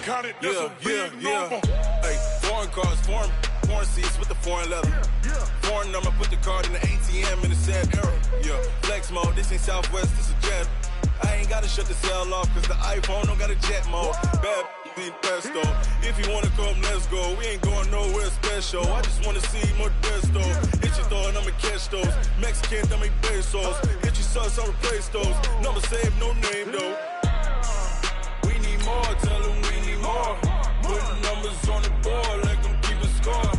counted, that's a big number. Hey, foreign cars, foreign seats with the foreign leather. Foreign number, put the card in the ATM in the sad era. Yeah, flex mode, this ain't Southwest, this is jet. I ain't gotta shut the cell off, cause the iPhone don't got a jet mode. Bad need pesto. If you wanna come, let's go. We ain't going nowhere special. I just wanna see more desto. Hit your throw and I'ma catch those. Mexican, I make pesos. Hit your sauce, I'll replace those. Number saved, no name though. We need more, tell them we need more. Putting numbers on the board, like them keep a score.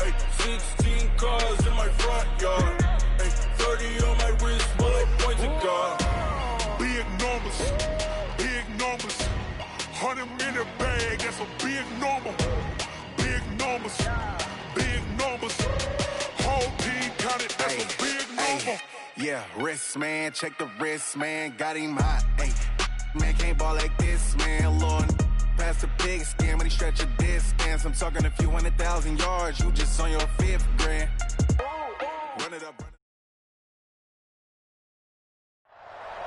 Hey, 16 cars in my front yard. Hey, 30 on my wrist, bullet points of God. Big numbers, big numbers. 100 in the bag, that's a big number. Big numbers, big numbers. Whole team counted, that's a big number. Yeah, wrist man, check the wrist man, got him hot. Ay, man can't ball like this, man. Lord, past the big skin when he stretch a distance. I'm talking a few 100,000 yards, you just on your 5th grand. Run it up, run it.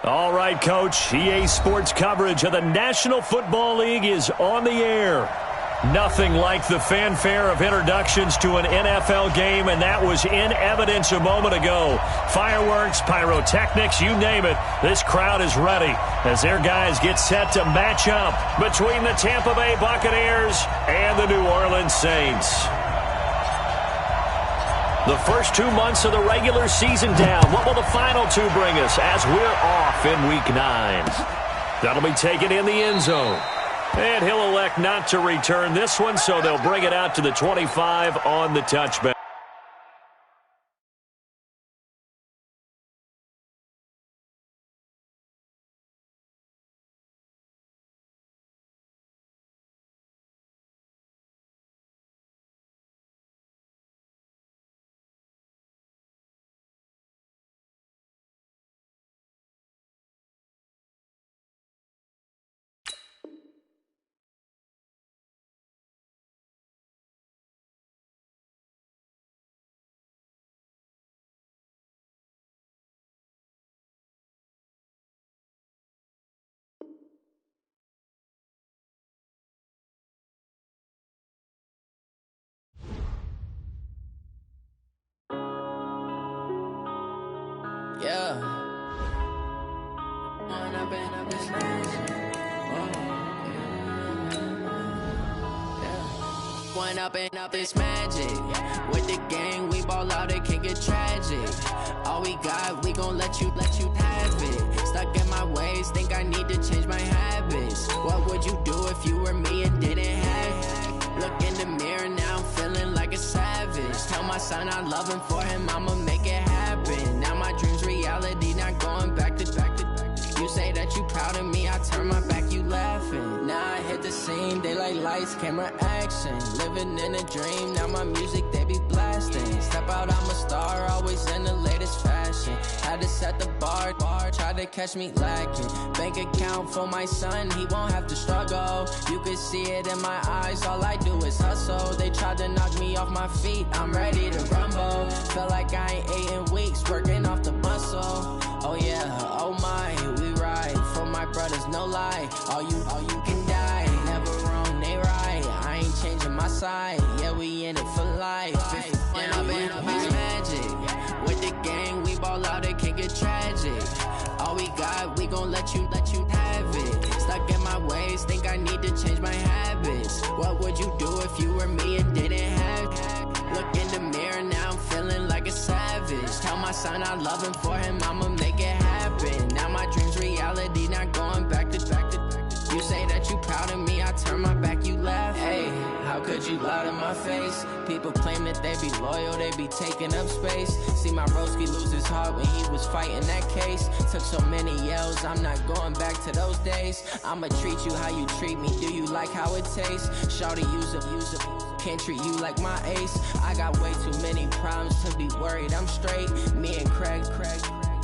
All right, Coach. EA Sports coverage of the National Football League is on the air. Nothing like the fanfare of introductions to an NFL game, and that was in evidence a moment ago. Fireworks, pyrotechnics, you name it. This crowd is ready as their guys get set to match up between the Tampa Bay Buccaneers and the New Orleans Saints. The first 2 months of the regular season down. What will the final 2 bring us as we're off in Week 9? That'll be taken in the end zone. And he'll elect not to return this one, so they'll bring it out to the 25 on the touchback. Yeah. One up and up is magic. With the gang, we ball out, it can get tragic. All we got, we gon' let you have it. Stuck in my ways, think I need to change my habits. What would you do if you were me and didn't have it? Look in the mirror, now I'm feeling like a savage. Tell my son I love him, for him I'ma make it happen. Now my dream's reality, not going back to. You say that you proud of me, I turn my back, you laughing. Now I hit the scene, daylight lights, camera action. Living in a dream, now my music, they be blasting. Step out, I'm a star, always in the latest fashion. Had to set the bar, try to catch me lacking. Bank account for my son, he won't have to struggle. You can see it in my eyes, all I do is hustle. They tried to knock me off my feet, I'm ready to rumble. Feel like I ain't ate in weeks, working off the muscle. Oh yeah, oh my, we ride for my brothers, no lie. All you can die, never wrong, they right. I ain't changing my side, yeah, we in it for life. And I've been magic. With the gang, we ball out, it can get tragic. All we got, we gon' let you have it. Stuck in my ways, think I need to change my habits. What would you do if you were me and didn't have it? Look in the mirror, now I'm feeling like a savage. Tell my son I love him, for him I'ma make it happen. Now my dream's reality, not going back to. You say that you proud of me, I turn my back, you laugh. Hey, how could you lie to my face? People claim that they be loyal, they be taking up space. See my broski lose his heart when he was fighting that case. Took so many yells, I'm not going back to those days. I'ma treat you how you treat me, do you like how it tastes? Shawty, use it. Can't treat you like my ace. I got way too many problems to be worried, I'm straight. Me and Craig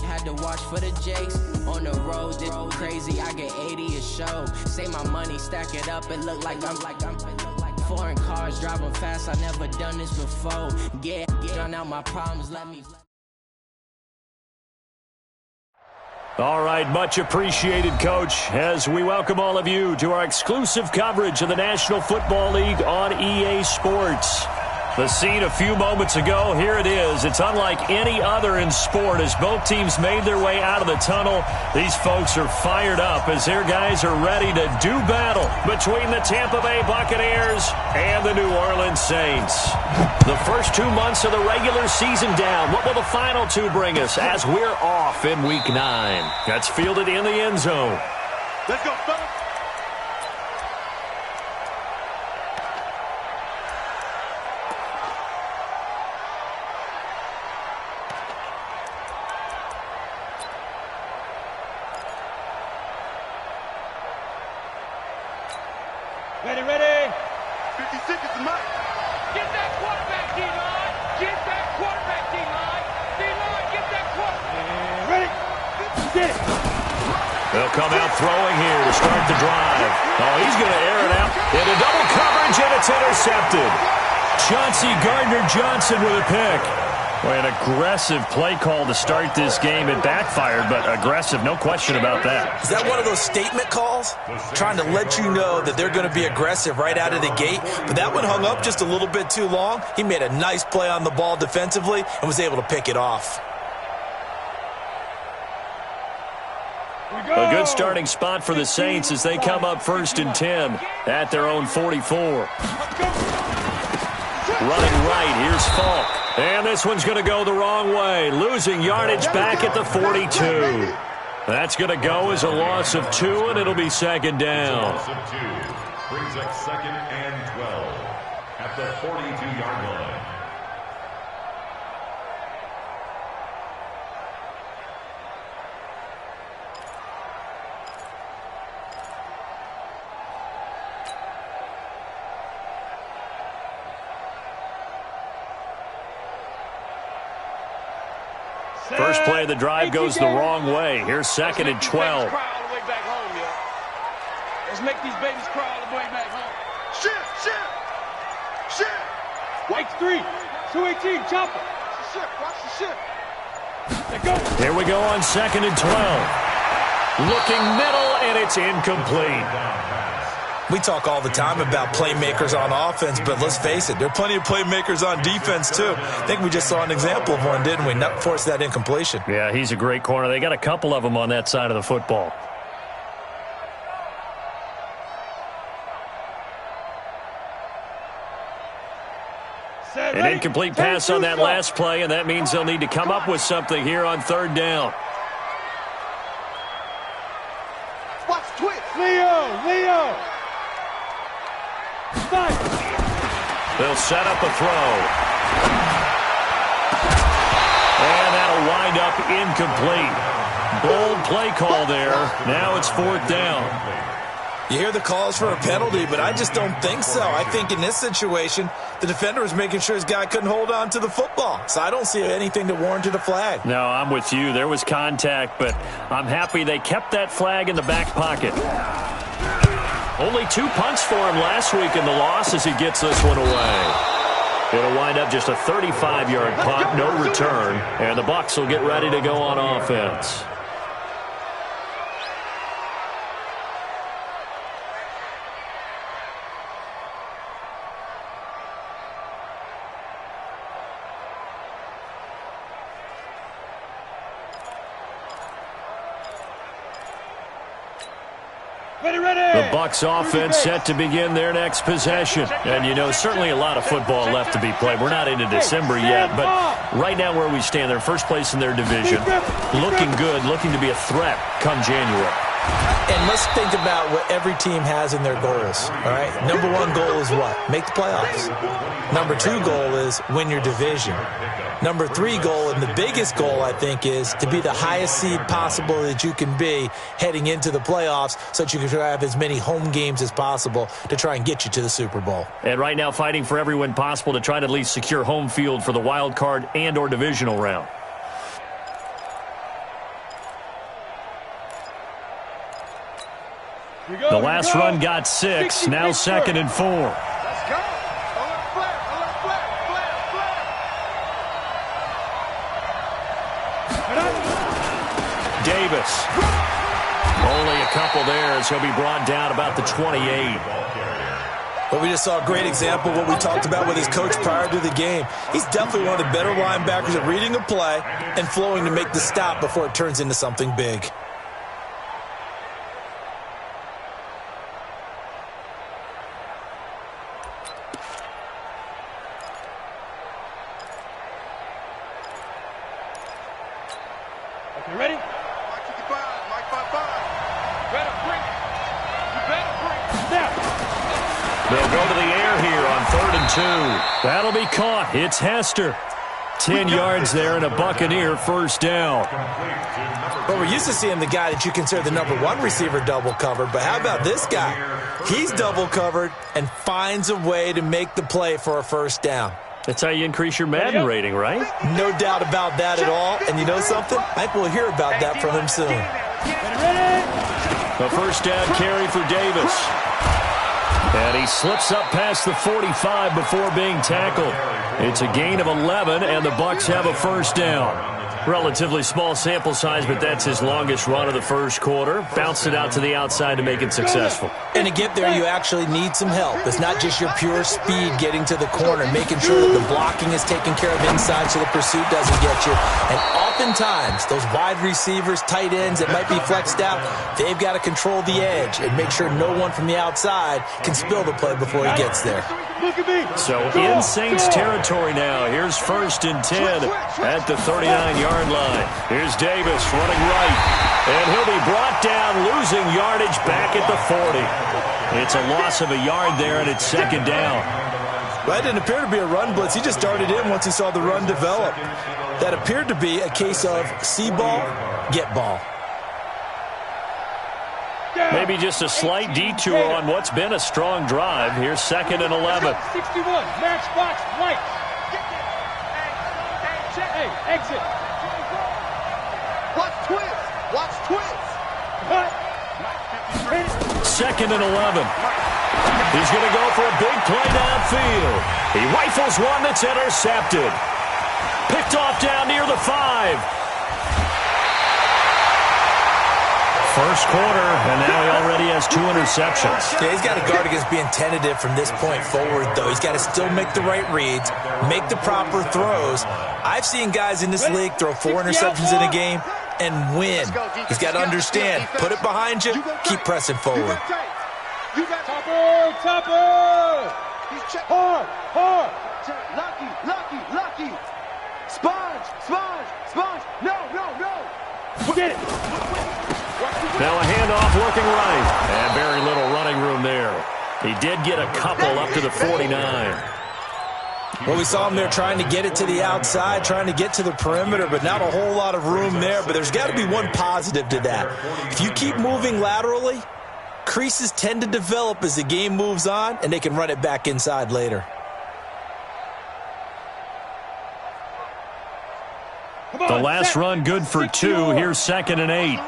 had to watch for the Jakes. On the road, this crazy, I get 80 a show. Say my money, stack it up, it look like I'm foreign cars, driving fast, I never done this before. Get drown out my problems, let me. All right, much appreciated, Coach, as we welcome all of you to our exclusive coverage of the National Football League on EA Sports. The scene a few moments ago, here it is. It's unlike any other in sport as both teams made their way out of the tunnel. These folks are fired up as their guys are ready to do battle between the Tampa Bay Buccaneers and the New Orleans Saints. The first 2 months of the regular season down. What will the final two bring us as we're off in Week 9? That's fielded in the end zone. Let's go, fellas. Ready. 50 seconds to Mike. Get that quarterback, D-line. Get that quarterback, D-line. D-line, get that quarterback. Ready. Get it. They'll come out throwing here to start the drive. Oh, he's going to air it out into double coverage, and it's intercepted. Chauncey Gardner-Johnson with a pick. Boy, an aggressive play call to start this game. It backfired, but aggressive, no question about that. Is that one of those statement calls? Trying to let you know that they're going to be aggressive right out of the gate. But that one hung up just a little bit too long. He made a nice play on the ball defensively and was able to pick it off. A good starting spot for the Saints as they come up 1st and 10 at their own 44. Running right, here's Falk. And this one's going to go the wrong way, losing yardage back at the 42. That's going to go as a loss of 2, and it'll be second down. Loss of 2 brings up 2nd and 12 at the 42-yard line. First play of the drive goes the wrong way. Here's 2nd and 12. Let's make these babies crawl all the way back home. Shit. White 3, 218, chopper. Watch the shit. Let go. Here we go on 2nd and 12. Looking middle, and it's incomplete. We talk all the time about playmakers on offense, but let's face it, there are plenty of playmakers on defense, too. I think we just saw an example of one, didn't we? Not force that incompletion. Yeah, he's a great corner. They got a couple of them on that side of the football. An incomplete pass on that last play, and that means they'll need to come up with something here on 3rd down. Watch Twitch. Leo. They'll set up a throw. And that'll wind up incomplete. Bold play call there. Now it's 4th down. You hear the calls for a penalty, but I just don't think so. I think in this situation, the defender was making sure his guy couldn't hold on to the football. So I don't see anything that warranted a flag. No, I'm with you. There was contact, but I'm happy they kept that flag in the back pocket. Only 2 punts for him last week in the loss as he gets this one away. It'll wind up just a 35-yard punt, no return, and the Bucs will get ready to go on offense. The Bucs offense set to begin their next possession. And, you know, certainly a lot of football left to be played. We're not into December yet, but right now where we stand, they're first place in their division. Looking good, looking to be a threat come January. And let's think about what every team has in their goals, all right? Number 1 goal is what? Make the playoffs. Number 2 goal is win your division. Number 3 goal, and the biggest goal, I think, is to be the highest seed possible that you can be heading into the playoffs so that you can have as many home games as possible to try and get you to the Super Bowl. And right now fighting for every win possible to try to at least secure home field for the wild card and or divisional round. The last run got 6, now 2nd and 4. Let's go. Flag. Davis. Only a couple there as he'll be brought down about the 28. But we just saw a great example of what we talked about with his coach prior to the game. He's definitely one of the better linebackers at reading a play and flowing to make the stop before it turns into something big. You ready? Mike 55, Mike 55. Better bring it. You better bring it. Now. They'll go to the air here on 3rd and 2. That'll be caught. It's Hester. 10 yards there and a Buccaneer first down. Well, we're used to seeing the guy that you consider the number 1 receiver double covered, but how about this guy? He's double covered and finds a way to make the play for a first down. That's how you increase your Madden rating, right? No doubt about that at all. And you know something? I think we'll hear about that from him soon. The first down carry for Davis. And he slips up past the 45 before being tackled. It's a gain of 11, and the Bucs have a first down. Relatively small sample size, but that's his longest run of the first quarter. Bounced it out to the outside to make it successful. And to get there, you actually need some help. It's not just your pure speed getting to the corner, making sure that the blocking is taken care of inside so the pursuit doesn't get you. And oftentimes, those wide receivers, tight ends that might be flexed out, they've got to control the edge and make sure no one from the outside can spill the play before he gets there. So in Saints territory now. Here's 1st and 10 at the 39-yard line. Here's Davis running right. And he'll be brought down, losing yardage back at the 40. It's a loss of a yard there, and it's 2nd down. Well, that didn't appear to be a run blitz. He just started in once he saw the run develop. That appeared to be a case of see ball, get ball. Maybe just a slight detour on what's been a strong drive. Here's 2nd and 11. 61, matchbox, right. Hey, exit. Watch twist. Watch twist. 2nd and 11. He's going to go for a big play downfield. He rifles one that's intercepted. Picked off down near the 5. First quarter, and now he already has 2 interceptions. Yeah, he's got to guard against being tentative from this point forward, though. He's got to still make the right reads, make the proper throws. I've seen guys in this league throw 4 interceptions in a game and win. He's got to understand, put it behind you, keep pressing forward. You got Topper! Hard! Lucky! Sponge! No! Get it! Now a handoff working right. And very little running room there. He did get a couple up to the 49. Well, we saw him there trying to get it to the outside, trying to get to the perimeter, but not a whole lot of room there. But there's got to be one positive to that. If you keep moving laterally, creases tend to develop as the game moves on, and they can run it back inside later. The last run good for 2. Here's 2nd and 8.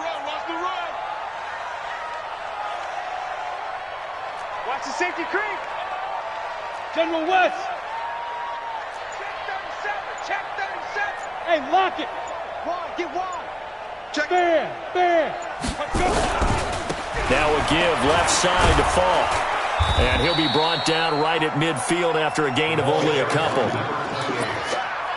Watch the safety creep. General West. Check 37. Hey, lock it. Wide, get wide. Check. Bear. Now a give left side to Falk. And he'll be brought down right at midfield after a gain of only a couple.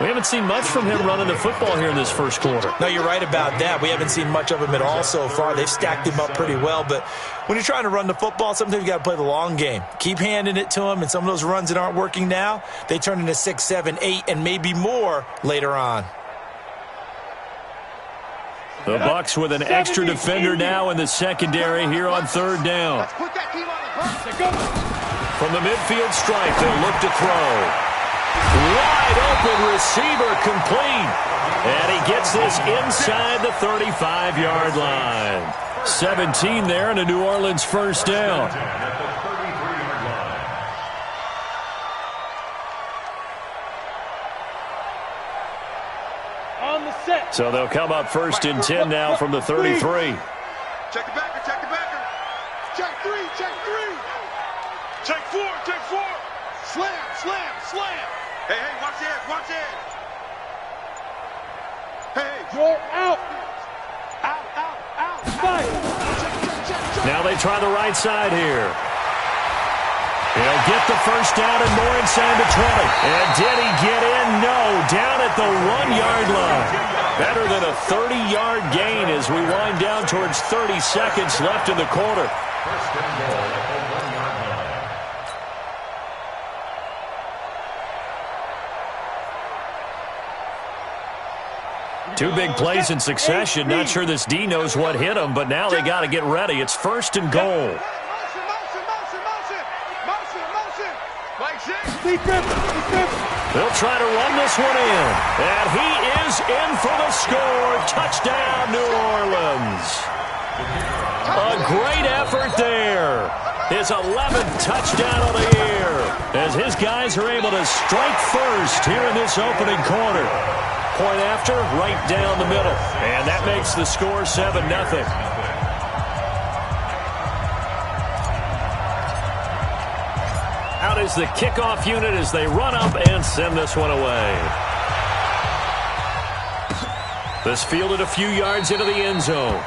We haven't seen much from him running the football here in this first quarter. No, you're right about that. We haven't seen much of him at all so far. They've stacked him up pretty well. But when you're trying to run the football, sometimes you got to play the long game. Keep handing it to him, and some of those runs that aren't working now, they turn into 6, 7, 8, and maybe more later on. The Bucs with an extra defender now in the secondary here on 3rd down. From the midfield stripe, they'll look to throw. Wide open receiver complete. And he gets this inside the 35-yard line. 17 there and a New Orleans first down. On the set. So they'll come up 1st and 10 now from the 33. Check the backer. Check 3. Check 4. Slam. Hey, watch it. Hey, you're out. Out. Now they try the right side here. He'll get the first down and more inside the 20. And did he get in? No, down at the 1-yard line. Better than a 30-yard gain as we wind down towards 30 seconds left in the quarter. First and goal at the 1-yard line. Two big plays in succession. Not sure this D knows what hit him, but now they got to get ready. It's first and goal. They'll try to run this one in. And he is in for the score. Touchdown, New Orleans. A great effort there. His 11th touchdown of the year as his guys are able to strike first here in this opening quarter. Point after, right down the middle. And that makes the score 7-0. Out is the kickoff unit as they run up and send this one away. This fielded a few yards into the end zone.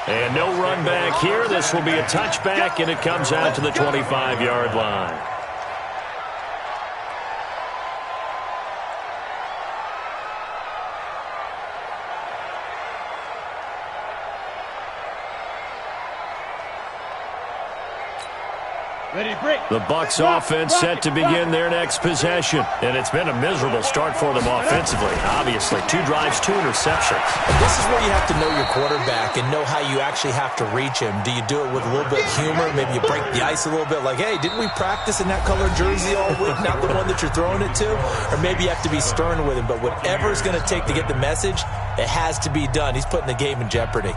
And no run back here. This will be a touchback, and it comes out to the 25-yard line. The Bucs offense set to begin their next possession. And it's been a miserable start for them offensively. Obviously, 2 drives, 2 interceptions. And this is where you have to know your quarterback and know how you actually have to reach him. Do you do it with a little bit of humor? Maybe you break the ice a little bit like, hey, didn't we practice in that colored jersey all week, not the one that you're throwing it to? Or maybe you have to be stern with him. But whatever it's going to take to get the message, it has to be done. He's putting the game in jeopardy.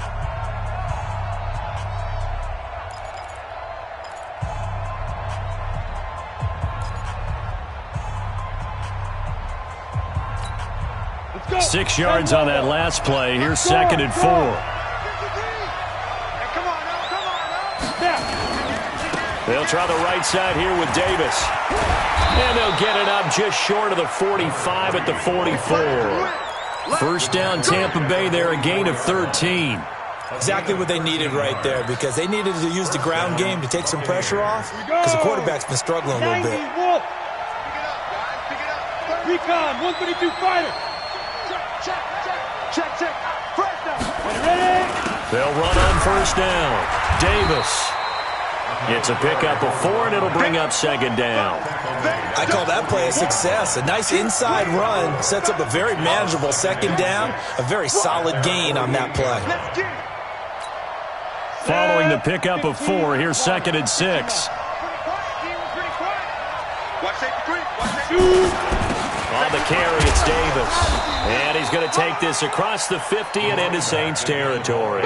6 yards on that last play. Here's 2nd and 4. They'll try the right side here with Davis. And they'll get it up just short of the 45 at the 44. First down, Tampa Bay there, a gain of 13. Exactly what they needed right there, because they needed to use the ground game to take some pressure off, because the quarterback's been struggling a little bit. Recon, 132 fighter. Check. First down. Ready? They'll run on first down. Davis. It's a pickup of 4, and it'll bring up 2nd down. I call that play a success. A nice inside run sets up a very manageable 2nd down. A very solid gain on that play. Following the pickup of 4, here's 2nd and 6. On the carry, it's Davis. And he's going to take this across the 50 and into Saints territory.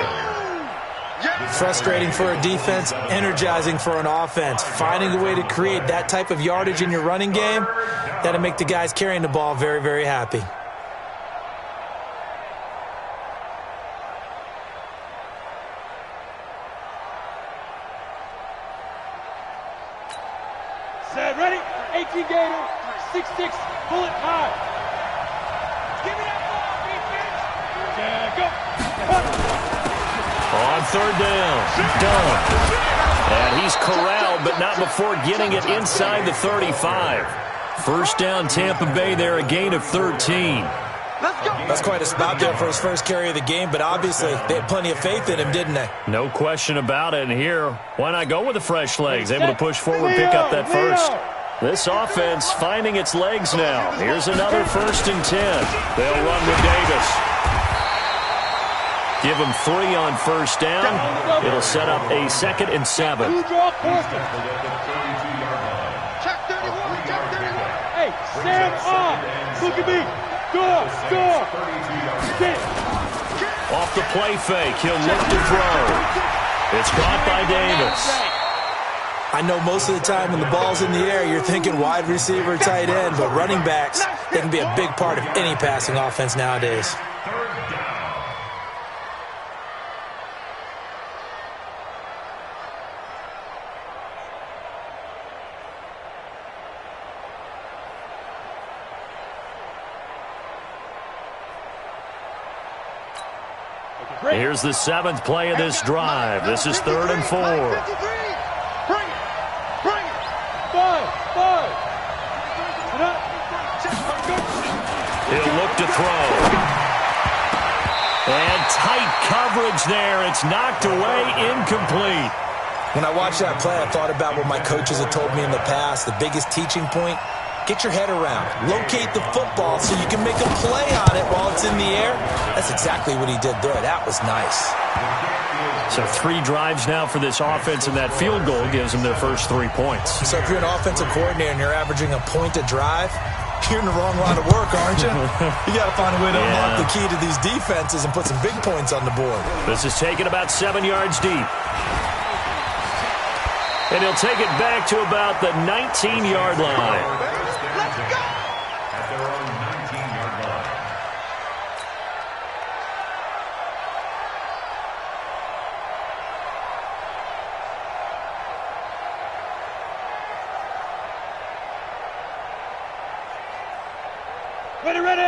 Frustrating for a defense, energizing for an offense. Finding a way to create that type of yardage in your running game, that'll make the guys carrying the ball very, very happy. Set, ready? 18 Gator, 6'6", bullet high. Give me that ball, defense. Yeah, go. On 3rd down, Dunn. And he's corralled, but not before getting it inside the 35. First down, Tampa Bay there, a gain of 13. That's quite a spot there for his first carry of the game, but obviously they had plenty of faith in him, didn't they? No question about it. And here, why not go with the fresh legs? Able to push forward, pick up that first. This offense finding its legs now. Here's another 1st and 10. They'll run with Davis. Give him 3 on first down. It'll set up a 2nd and 7. Check 31. Hey, stand up. Look at me. Door. Off the play fake, he'll look to throw. It's caught by Davis. I know most of the time when the ball's in the air, you're thinking wide receiver, tight end, but running backs, they can be a big part of any passing offense nowadays. Here's the 7th play of this drive. This is 3rd and 4. Bring it. Bring it. 5. He'll look to throw. And tight coverage there. It's knocked away, incomplete. When I watched that play, I thought about what my coaches had told me in the past. The biggest teaching point, get your head around. Locate the football so you can make a play on it while it's in the air. That's exactly what he did there. That was nice. So 3 drives now for this offense, and that field goal gives them their first 3 points. So if you're an offensive coordinator and you're averaging a point a drive, you're in the wrong line of work, aren't you? You got to find a way to unlock the key to these defenses and put some big points on the board. This is taken about 7 yards deep. And he'll take it back to about the 19-yard line. Let's go! At their own 19-yard line.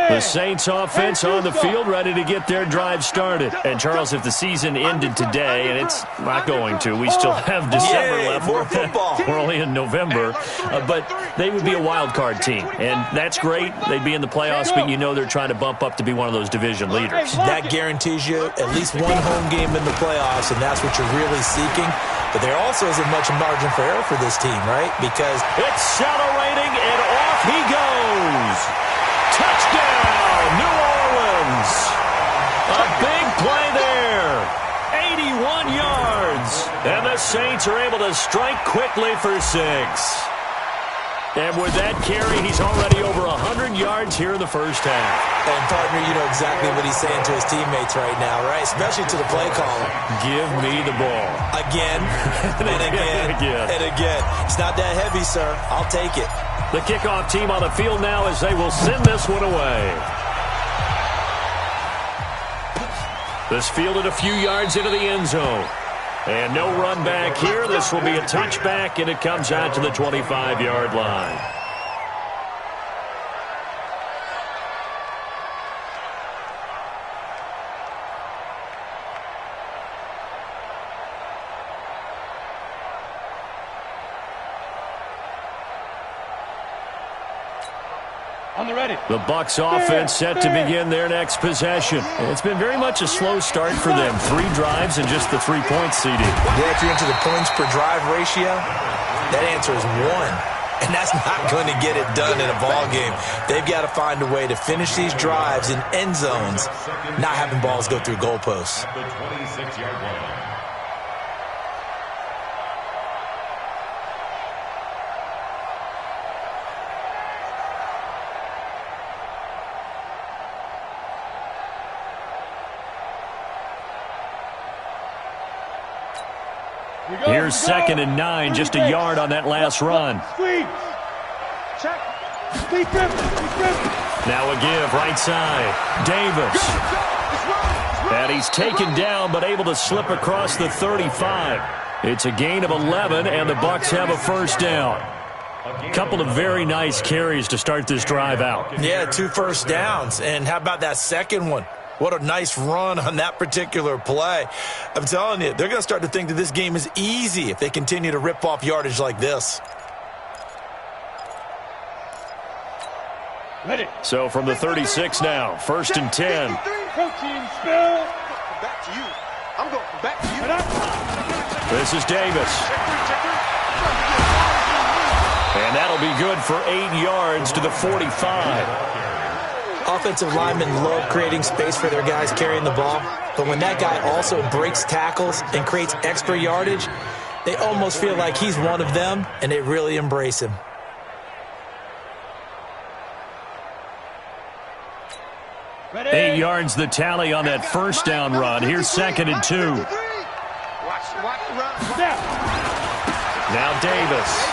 The Saints offense on the field, ready to get their drive started. And, Charles, if the season ended today, and it's not going to, we still have December left. More football. We're only in November. But they would be a wild card team. And that's great. They'd be in the playoffs, but you know they're trying to bump up to be one of those division leaders. That guarantees you at least one home game in the playoffs, and that's what you're really seeking. But there also isn't much margin for error for this team, right? Because accelerating, and off he goes. Touchdown, New Orleans. A big play there. 81 yards. And the Saints are able to strike quickly for 6. And with that carry, he's already over 100 yards here in the first half. And, partner, you know exactly what he's saying to his teammates right now, right? Especially to the play caller. Give me the ball. Again, and again, and again. It's not that heavy, sir. I'll take it. The kickoff team on the field now as they will send this one away. This fielded a few yards into the end zone. And no run back here. This will be a touchback, and it comes out to the 25-yard line. On the ready. The Bucs offense set to begin their next possession. And it's been very much a slow start for them. 3 drives and just the 3 points CD. Yeah, if you're into the points per drive ratio, that answer is 1. And that's not going to get it done in a ball game. They've got to find a way to finish these drives in end zones, not having balls go through goalposts. At the 26-yard line. Here's 2nd and 9, just a yard on that last run. Check. Speed grip. Now a give, right side. Davis. And he's taken down, but able to slip across the 35. It's a gain of 11, and the Bucs have a first down. Couple of very nice carries to start this drive out. Yeah, 2 first downs. And how about that second one? What a nice run on that particular play. I'm telling you, they're going to start to think that this game is easy if they continue to rip off yardage like this. Ready. So from the 36 now, 1st and 10. Protein spill. Back to you. I'm going back to you. This is Davis. And that'll be good for 8 yards to the 45. Offensive linemen love creating space for their guys carrying the ball, but when that guy also breaks tackles and creates extra yardage, they almost feel like he's one of them, and they really embrace him. Ready. 8 yards the tally on that first down run. Here's 2nd and 2. Watch run. Now Davis.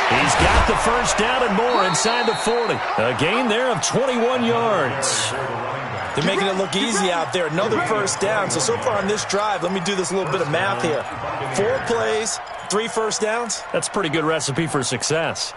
He's got the first down and more inside the 40. A gain there of 21 yards. They're making it look easy out there. Another first down. So far on this drive, let me do this little bit of math here. 4 plays, 3 first downs. That's a pretty good recipe for success.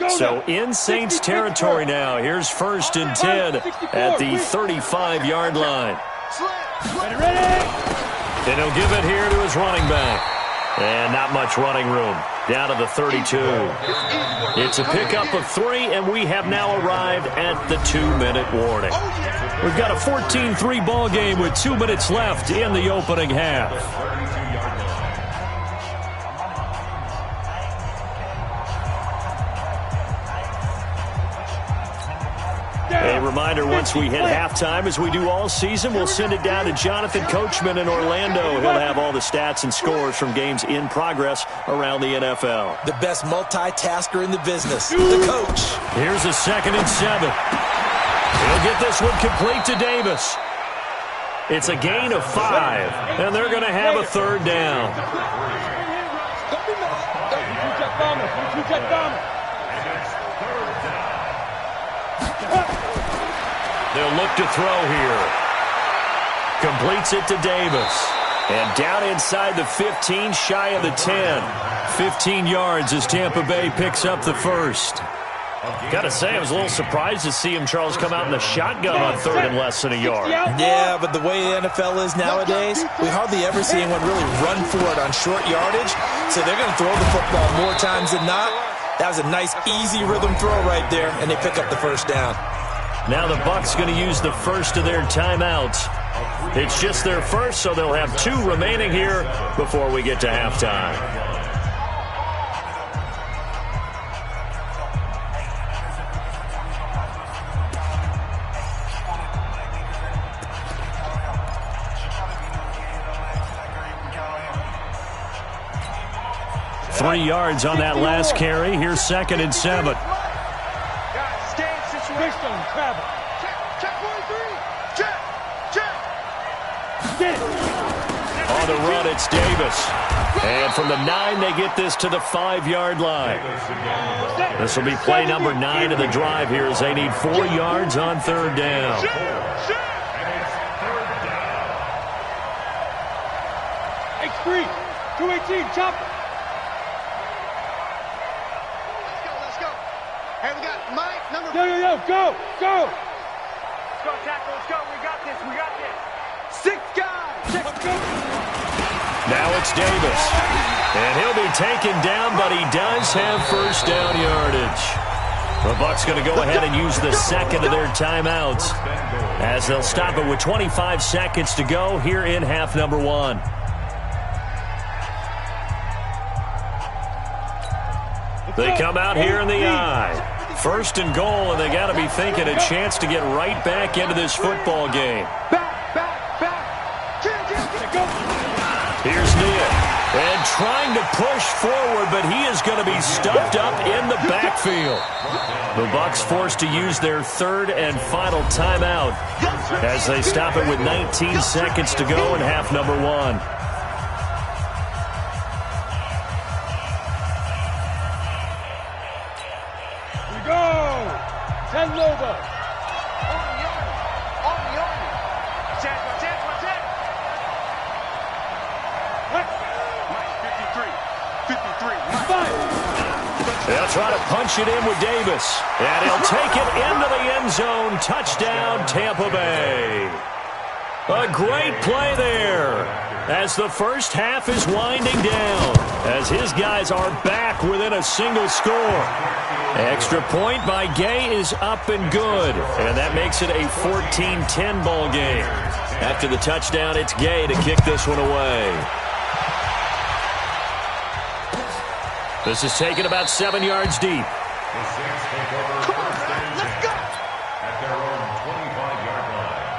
So in Saints territory now. Here's 1st and 10 at the 35-yard line. And he'll give it here to his running back. And not much running room. Down to the 32. It's a pickup of 3, and we have now arrived at the 2-minute warning. We've got a 14-3 ball game with 2 minutes left in the opening half. A reminder, once we hit halftime, as we do all season, we'll send it down to Jonathan Coachman in Orlando. He'll have all the stats and scores from games in progress around the NFL. The best multitasker in the business, the coach. Here's a 2nd and 7. He'll get this one complete to Davis. It's a gain of 5, and they're going to have a 3rd down. They'll look to throw here. Completes it to Davis. And down inside the 15, shy of the 10. 15 yards as Tampa Bay picks up the 1st. Got to say, I was a little surprised to see him, Charles, come out in the shotgun on 3rd and less than a yard. Yeah, but the way the NFL is nowadays, we hardly ever see anyone really run for it on short yardage. So they're going to throw the football more times than not. That was a nice, easy rhythm throw right there, and they pick up the 1st down. Now the Bucs going to use the first of their timeouts. It's just their first, so they'll have 2 remaining here before we get to halftime. Three yards on that last carry. Here's 2nd and 7. Travel. Check 43. Check. On the run, it's Davis. And from the 9, they get this to the 5-yard line. This will be play number 9 of the drive here as they need 4 yards on 3rd down. X3, 218, chop. Let's go. Hey, we got Mike, number... Yo, go. Let's go, tackle, let's go. We got this. 6 guys. Let's go. Now it's Davis. And he'll be taken down, but he does have 1st down yardage. The Bucs going to go ahead and use the 2nd of their timeouts as they'll stop it with 25 seconds to go here in half number 1. They come out here in the I. 1st and goal, and they got to be thinking a chance to get right back into this football game. Back. Here's Neal. And trying to push forward, but he is going to be stuffed up in the backfield. The Bucs forced to use their 3rd and final timeout as they stop it with 19 seconds to go in half number 1. Loba. On the army. Check. Mike, 53. They'll try to punch it in with Davis. And he'll take it into the end zone. Touchdown, Tampa Bay. A great play there as the first half is winding down, as his guys are back within a single score. Extra point by Gay is up and good, and that makes it a 14-10 ball game. After the touchdown, it's Gay to kick this one away. This is taken about 7 yards deep. The Saints take over first and 10 at their own 25-yard line.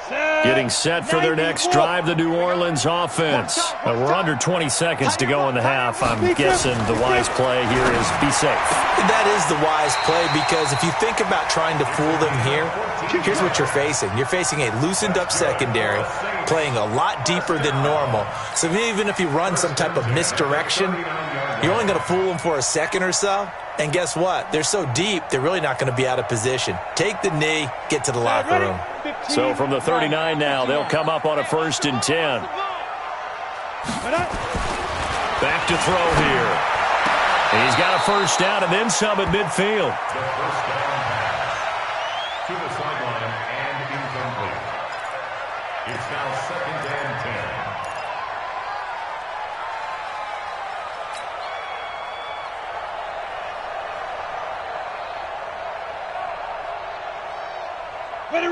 Set. getting set for their next drive, the New Orleans offense. We're under 20 seconds to go in the half. I'm guessing the wise play here is be safe. That is the wise play, because if you think about trying to fool them here, here's what you're facing. You're facing a loosened up secondary, playing a lot deeper than normal. So even if you run some type of misdirection, you're only going to fool them for a second or so. And guess what? They're so deep, they're really not going to be out of position. Take the knee, get to the locker room. So from the 39 now, they'll come up on a 1st and 10. Back to throw here. And he's got a first down and then some at midfield. The first down pass to the sideline and incomplete. It's now 2nd and 10.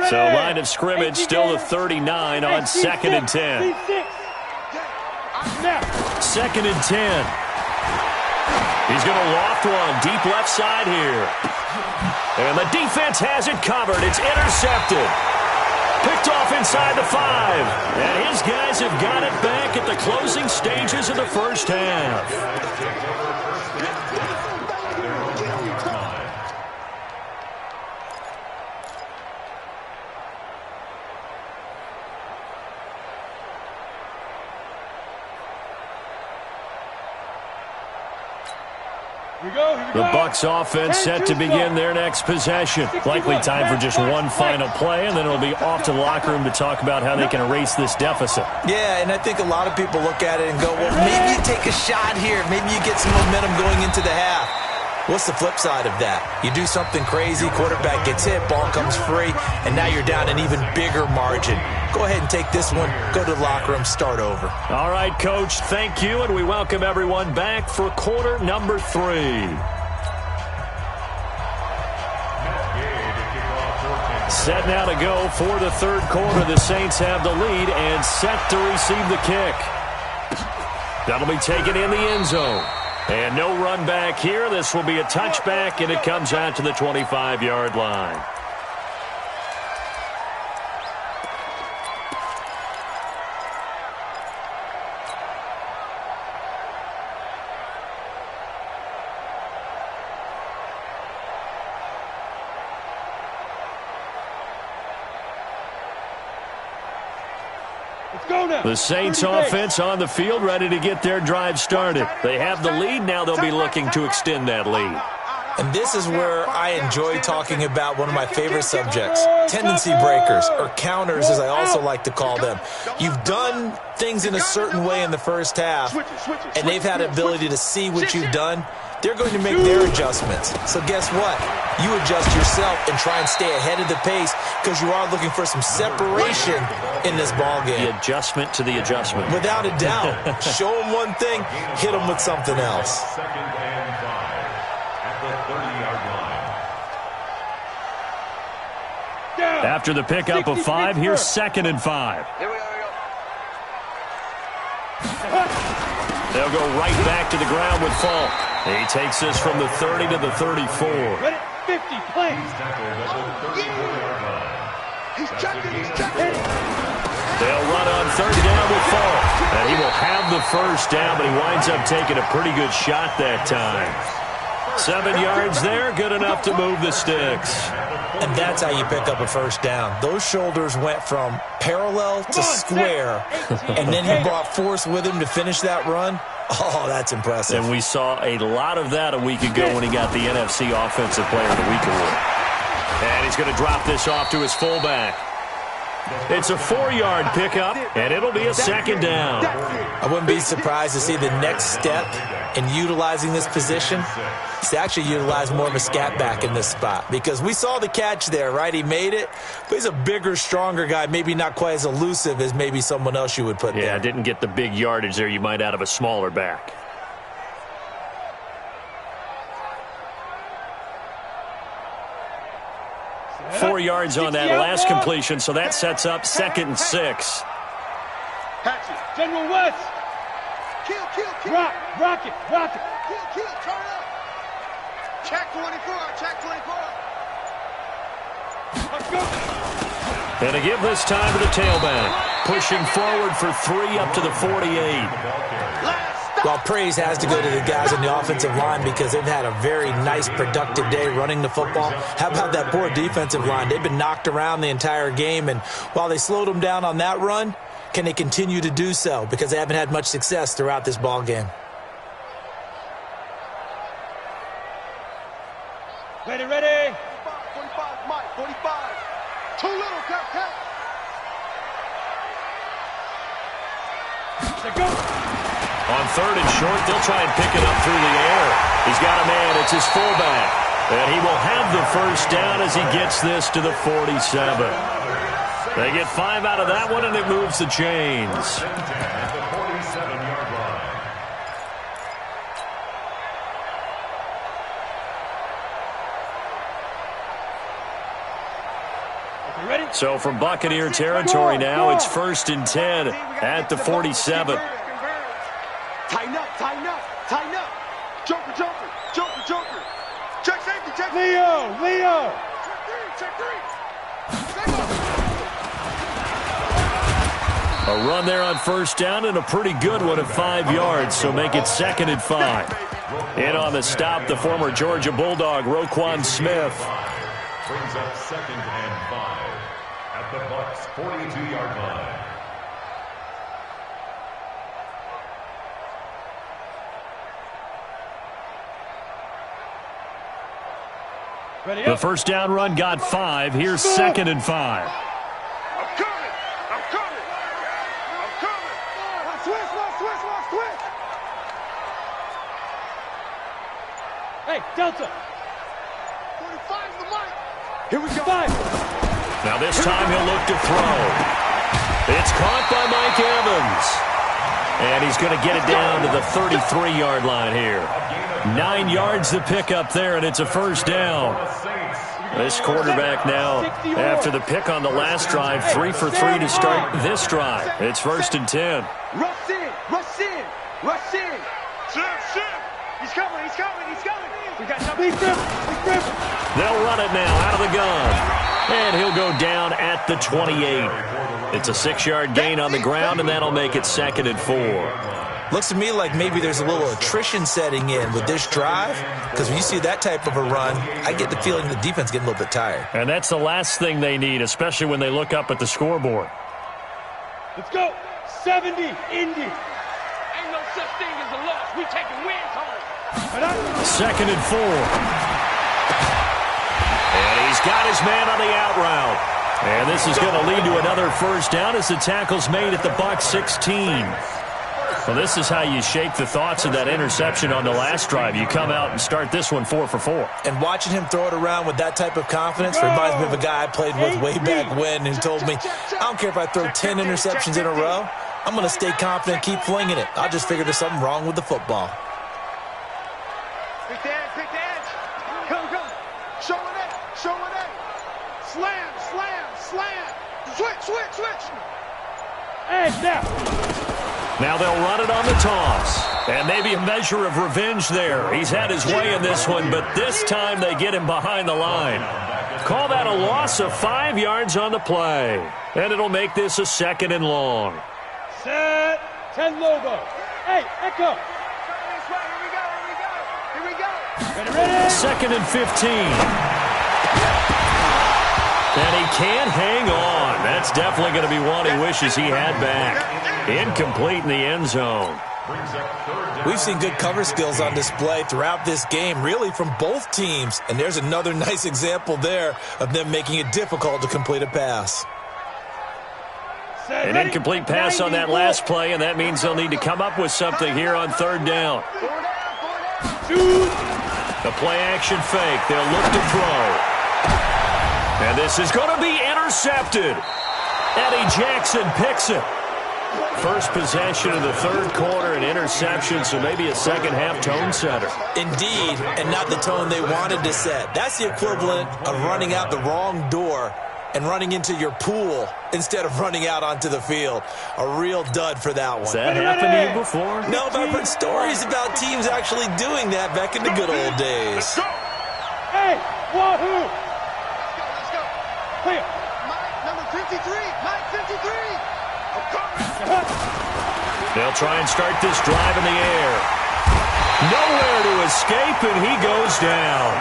So line of scrimmage still the 39 on 2nd and 10. 2nd and 10. He's going to loft one deep left side here. And the defense has it covered. It's intercepted. Picked off inside the 5. And his guys have got it back at the closing stages of the first half. The Bucs offense set to begin their next possession. Likely time for just one final play, and then it'll be off to the locker room to talk about how they can erase this deficit. Yeah, and I think a lot of people look at it and go, well, maybe you take a shot here. Maybe you get some momentum going into the half. What's the flip side of that? You do something crazy, quarterback gets hit, ball comes free, and now you're down an even bigger margin. Go ahead and take this one, go to the locker room, start over. All right, Coach, thank you, and we welcome everyone back for quarter number 3. Set now to go for the third quarter. The Saints have the lead and set to receive the kick. That'll be taken in the end zone. And no run back here. This will be a touchback, and it comes out to the 25-yard line. The Saints offense on the field, ready to get their drive started. They have the lead. Now they'll be looking to extend that lead. And this is where I enjoy talking about one of my favorite subjects, tendency breakers, or counters as I also like to call them. You've done things in a certain way in the first half, and they've had the ability to see what you've done. They're going to make their adjustments. So guess what? You adjust yourself and try and stay ahead of the pace because you are looking for some separation in this ballgame. The adjustment to the adjustment. Without a doubt. Show them one thing, hit them with something else. 2nd and 5 at the 30-yard line. After the pickup of 5, here's 2nd and 5. Here we go. They'll go right back to the ground with Falk. He takes this from the 30 to the 34. Ready? 50, play. He's tackled at the 34-yard line. He's checking. They'll run on 3rd down with Falk. And he will have the first down, but he winds up taking a pretty good shot that time. 7 yards there, good enough to move the sticks. And that's how you pick up a first down. Those shoulders went from parallel to square, and then he brought force with him to finish that run. Oh, that's impressive. And we saw a lot of that a week ago when he got the NFC Offensive Player of the Week award. And he's going to drop this off to his fullback. It's a 4-yard pickup, and it'll be a 2nd down. I wouldn't be surprised to see the next step in utilizing this position is to actually utilize more of a scat back in this spot, because we saw the catch there, right? He made it, but he's a bigger, stronger guy, maybe not quite as elusive as maybe someone else you would put there. Yeah, didn't get the big yardage there you might out of a smaller back. Four yards on that last completion, so that sets up 2nd and 6. Hatchet, General West. Kill. Rock it. Kill, turn up. Check 24. Let's go. And to give this time to the tailback. Pushing forward for 3 up to the 48. Well, praise has to go to the guys on the offensive line because they've had a very nice, productive day running the football. How about that poor defensive line? They've been knocked around the entire game, and while they slowed them down on that run, can they continue to do so? Because they haven't had much success throughout this ball game. Ready, ready. 45, Mike, 45. Too little, cut. Go. On 3rd and short, they'll try and pick it up through the air. He's got a man. It's his fullback. And he will have the first down as he gets this to the 47. They get 5 out of that one, and it moves the chains. At the 47-yard line. Ready? So from Buccaneer territory now, it's 1st and 10 at the 47. Tighten up. Joker. Check safety. Leo. Check three. A run there on 1st down and a pretty good one at 5 yards, so make it 2nd and 5. In on the stop, the former Georgia Bulldog, Roquan Smith. Brings up 2nd and 5 at the Bucs' 42-yard line. Ready The up. 1st down run got 5. Here's 2nd and 5. I'm coming. Switch. Hey, Delta. 45's the mic. Here we go. 5. Now this time he'll look to throw. It's caught by Mike Evans. And he's going to get it down to the 33-yard line here. 9 yards to pick up there, and it's a 1st down. This quarterback now, after the pick on the last drive, 3 for 3 to start this drive. It's 1st and 10. Rush in. Shit. He's coming. We got double. Big grip. They'll run it now out of the gun. And he'll go down at the 28. It's a 6-yard gain on the ground, and that'll make it 2nd and 4. Looks to me like maybe there's a little attrition setting in with this drive, because when you see that type of a run, I get the feeling the defense getting a little bit tired. And that's the last thing they need, especially when they look up at the scoreboard. Let's go. 70, Indy. Ain't no such thing as a loss. We taking wins home. 2nd and 4. And he's got his man on the out route. And this is going to lead to another 1st down as the tackle's made at the Bucs 16. Well, this is how you shake the thoughts of that interception on the last drive. You come out and start this one 4 for 4. And watching him throw it around with that type of confidence reminds me of a guy I played with way back when who told me, I don't care if I throw 10 interceptions in a row. I'm going to stay confident, keep flinging it. I'll just figure there's something wrong with the football. Pick the edge. Come. Show it. Slam. Switch. Edge now. Now they'll run it on the toss. And maybe a measure of revenge there. He's had his way in this one, but this time they get him behind the line. Call that a loss of 5 yards on the play. And it'll make this a 2nd and long. Set. 10 Lobo. Hey, Echo. Here we go. Ready. 2nd and 15. And he can't hang on. That's definitely going to be one he wishes he had back. Incomplete in the end zone. We've seen good cover skills on display throughout this game, really from both teams. And there's another nice example there of them making it difficult to complete a pass. An incomplete pass on that last play, and that means they'll need to come up with something here on 3rd down. The play action fake. They'll look to throw. And this is going to be intercepted. Eddie Jackson picks it. First possession of the 3rd quarter, an interception, so maybe a second-half tone setter. Indeed, and not the tone they wanted to set. That's the equivalent of running out the wrong door and running into your pool instead of running out onto the field. A real dud for that one. Has that happened to you before? No, but I've heard stories about teams actually doing that back in the good old days. Hey, wahoo! Let's go. Clear. Number 15. They'll try and start this drive in the air. Nowhere to escape, and he goes down.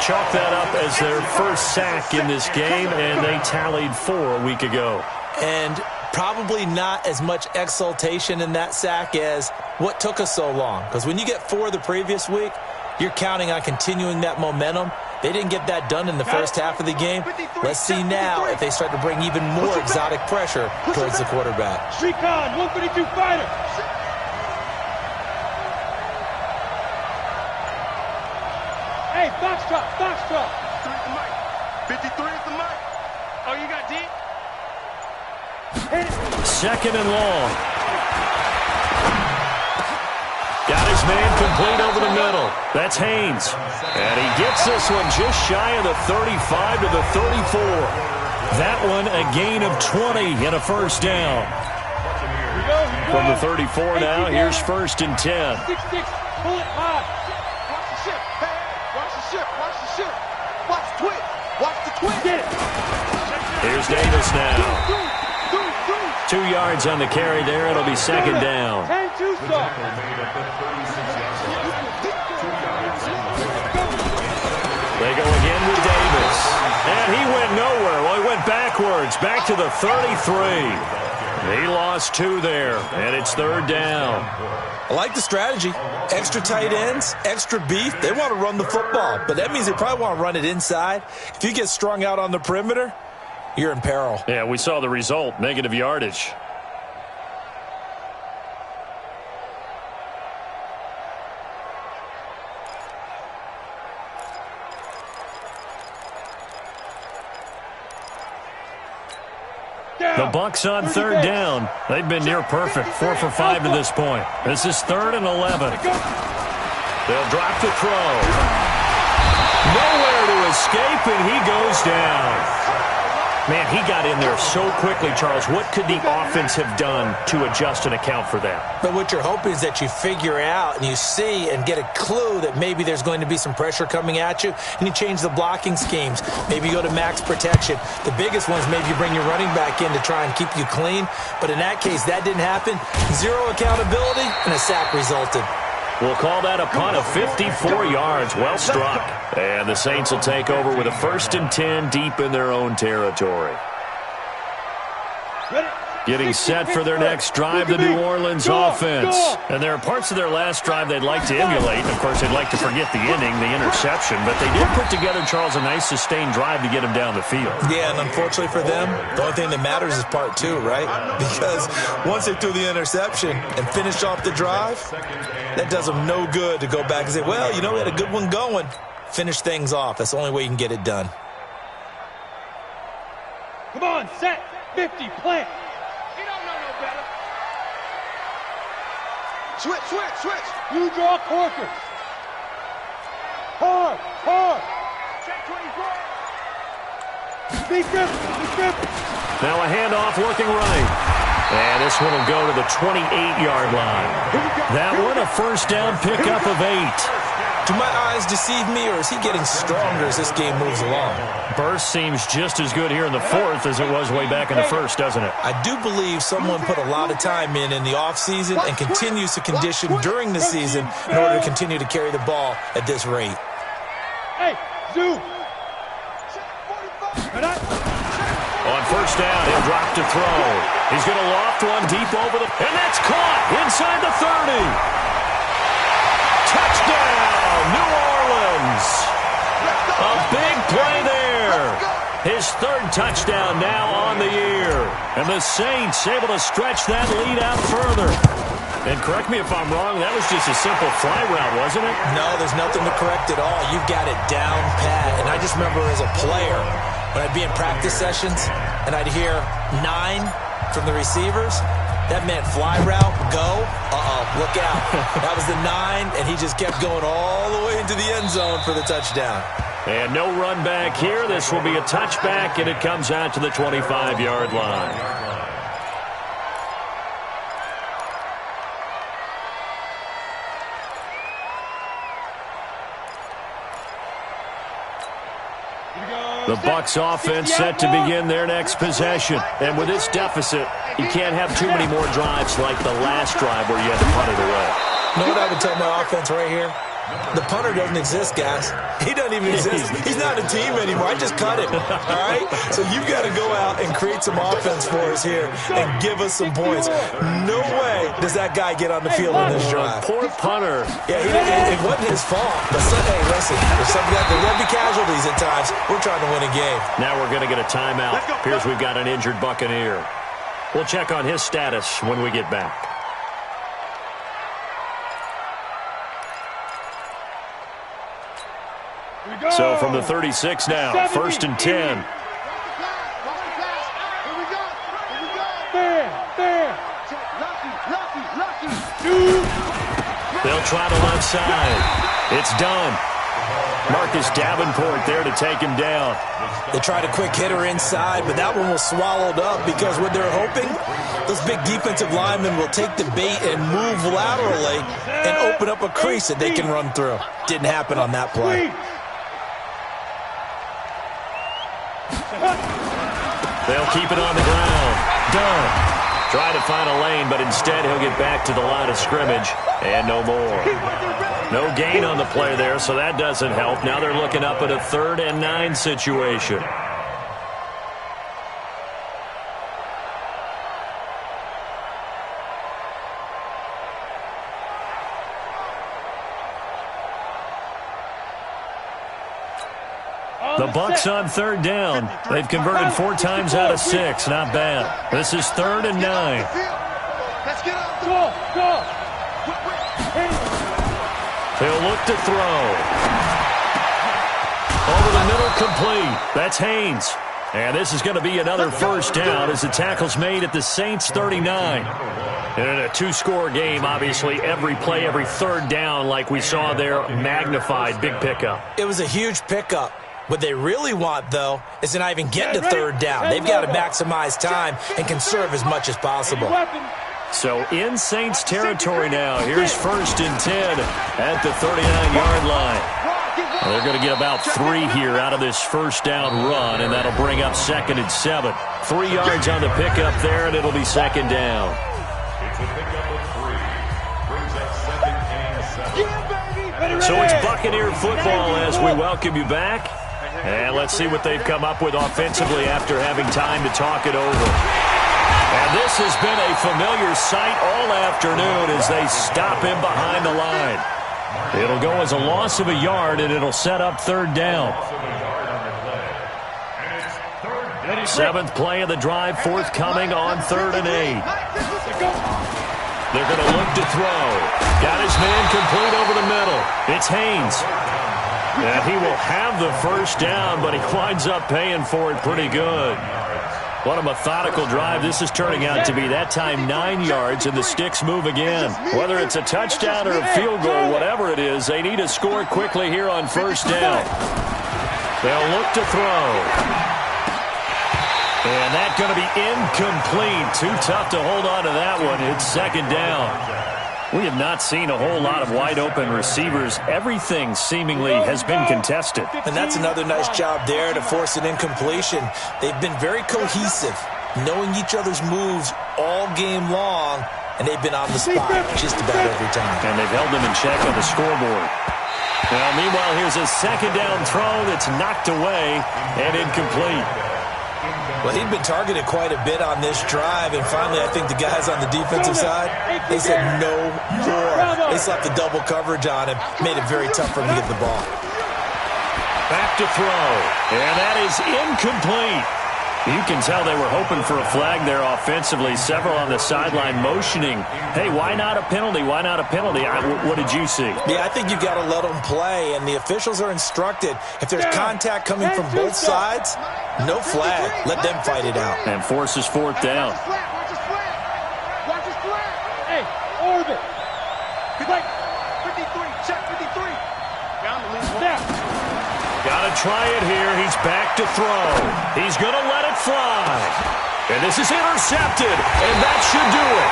Chalk that up as their first sack in this game, and they tallied 4 a week ago. And probably not as much exultation in that sack as what took us so long. Because when you get 4 the previous week, you're counting on continuing that momentum. They didn't get that done in the first half of the game. Let's see now if they start to bring even more exotic pressure towards the quarterback. Street Con, 152 fighter. Hey, box truck, box truck. 53 is the mic. Oh, you got deep? Second and long. Got his man complete over the middle. That's Haynes. And he gets this one just shy of the 35 to the 34. That one a gain of 20 and a first down. From the 34 now, here's 1st and 10. 6-6, pull it high. Watch the ship. Hey, watch the ship. Watch the ship. Watch the twist. Watch the twist. Get it. Here's Davis now. 2 yards on the carry there. It'll be second down. 10-2 stop. They go again with Davis. And he went nowhere. Well, he went backwards. Back to the 33. He lost 2 there. And it's 3rd down. I like the strategy. Extra tight ends, extra beef. They want to run the football. But that means they probably want to run it inside. If you get strung out on the perimeter, you're in peril. Yeah, we saw the result. Negative yardage. The Bucs on 3rd down. They've been near perfect. 4 for 5 to this point. This is 3rd and 11. They'll drop the throw. Nowhere to escape, and he goes down. Man, he got in there so quickly, Charles. What could the offense have done to adjust and account for that? But what you're hoping is that you figure out and you see and get a clue that maybe there's going to be some pressure coming at you, and you change the blocking schemes. Maybe you go to max protection. The biggest ones, maybe you bring your running back in to try and keep you clean. But in that case, that didn't happen. 0 accountability, and a sack resulted. We'll call that a punt of 54 yards. Well struck. And the Saints will take over with a 1st and 10 deep in their own territory. Getting set for their next drive, the New Orleans offense. And there are parts of their last drive they'd like to emulate. Of course, they'd like to forget the inning, the interception. But they did put together, Charles, a nice sustained drive to get them down the field. Yeah, and unfortunately for them, the only thing that matters is part 2, right? Because once they threw the interception and finished off the drive, that does them no good to go back and say, well, you know, we had a good one going. Finish things off. That's the only way you can get it done. Come on, set, 50, plant. You don't know no better. Switch. You draw Corker. Hard. Check 24. Big grip. Now a handoff looking right. And this one will go to the 28-yard line. That one a first down pickup of 8. Do my eyes deceive me, or is he getting stronger as this game moves along? Burst seems just as good here in the 4th as it was way back in the 1st, doesn't it? I do believe someone put a lot of time in the offseason and continues to condition during the season in order to continue to carry the ball at this rate. Hey, zoom. On first down, he'll drop to throw. He's going to loft one deep over the... And that's caught inside the 30. Touchdown, New Orleans. A big play there. His 3rd touchdown now on the year. And the Saints able to stretch that lead out further. And correct me if I'm wrong, that was just a simple fly route, wasn't it? No, there's nothing to correct at all. You've got it down pat. And I just remember as a player, when I'd be in practice sessions and I'd hear 9 from the receivers, that meant fly route, go, look out. That was the 9, and he just kept going all the way into the end zone for the touchdown. And no run back here. This will be a touchback, and it comes out to the 25-yard line. Here we go. The Bucs offense set to begin their next possession. And with this deficit, you can't have too many more drives like the last drive where you had to punt it away. You know what I would tell my offense right here? The punter doesn't exist, guys. He doesn't even exist. He's not a team anymore. I just cut him, all right? So you've got to go out and create some offense for us here and give us some points. No way does that guy get on the field in this drive. Poor punter. Yeah, it wasn't his fault. But, hey, listen, there's there'll be casualties at times. We're trying to win a game. Now we're going to get a timeout. Here's we've got an injured Buccaneer. We'll check on his status when we get back. So from the 36 now, 1st and 10. They'll try the left side. It's done. Marcus Davenport there to take him down. They tried a quick hitter inside, but that one was swallowed up because what they're hoping, those big defensive linemen will take the bait and move laterally and open up a crease that they can run through. Didn't happen on that play. They'll keep it on the ground. Done. Try to find a lane, but instead he'll get back to the line of scrimmage, and no more. No gain on the play there, so that doesn't help. Now they're looking up at a 3rd and 9 situation. The Bucs on 3rd down. They've converted 4 times out of 6. Not bad. This is 3rd and 9. He'll look to throw. Over the middle, complete. That's Haynes. And this is going to be another 1st down as the tackle's made at the Saints' 39. And in a 2-score game, obviously, every play, every 3rd down, like we saw there, magnified. Big pickup. It was a huge pickup. What they really want, though, is to not even get to 3rd down. They've got to maximize time and conserve as much as possible. So in Saints territory now. Here's 1st and 10 at the 39-yard line. Well, they're going to get about 3 here out of this 1st down run, and that'll bring up 2nd and 7. 3 yards on the pickup there, and it'll be 2nd down. It's a pickup of 3. Brings up 2nd and 7. So it's Buccaneer football as we welcome you back. And let's see what they've come up with offensively after having time to talk it over. And this has been a familiar sight all afternoon as they stop him behind the line. It'll go as a loss of a yard, and it'll set up 3rd down. 7th play of the drive, forthcoming on 3rd and 8. They're going to look to throw. Got his man complete over the middle. It's Haynes. And he will have the 1st down, but he winds up paying for it pretty good. What a methodical drive this is turning out to be. That time 9 yards, and the sticks move again. Whether it's a touchdown or a field goal, whatever it is, they need to score quickly here on 1st down. They'll look to throw. And that's going to be incomplete. Too tough to hold on to that one. It's 2nd down. We have not seen a whole lot of wide-open receivers. Everything seemingly has been contested. And that's another nice job there to force an incompletion. They've been very cohesive, knowing each other's moves all game long, and they've been on the spot just about every time. And they've held them in check on the scoreboard. Now, meanwhile, here's a 2nd down throw that's knocked away and incomplete. Well, he'd been targeted quite a bit on this drive, and finally I think the guys on the defensive side, they said no more. They slapped the double coverage on him, made it very tough for him to get the ball. Back to throw, and that is incomplete. You can tell they were hoping for a flag there offensively. Several on the sideline motioning, hey, why not a penalty? Why not a penalty? What did you see? Yeah, I think you've got to let them play, and the officials are instructed. If there's contact coming from both sides, no flag. Let them fight it out. And forces 4th down. Watch his flag. Hey, orbit. 53, check 53. Down the lead. Snap. Got to try it here. He's back to throw. He's going to let it fly. And this is intercepted, and that should do it.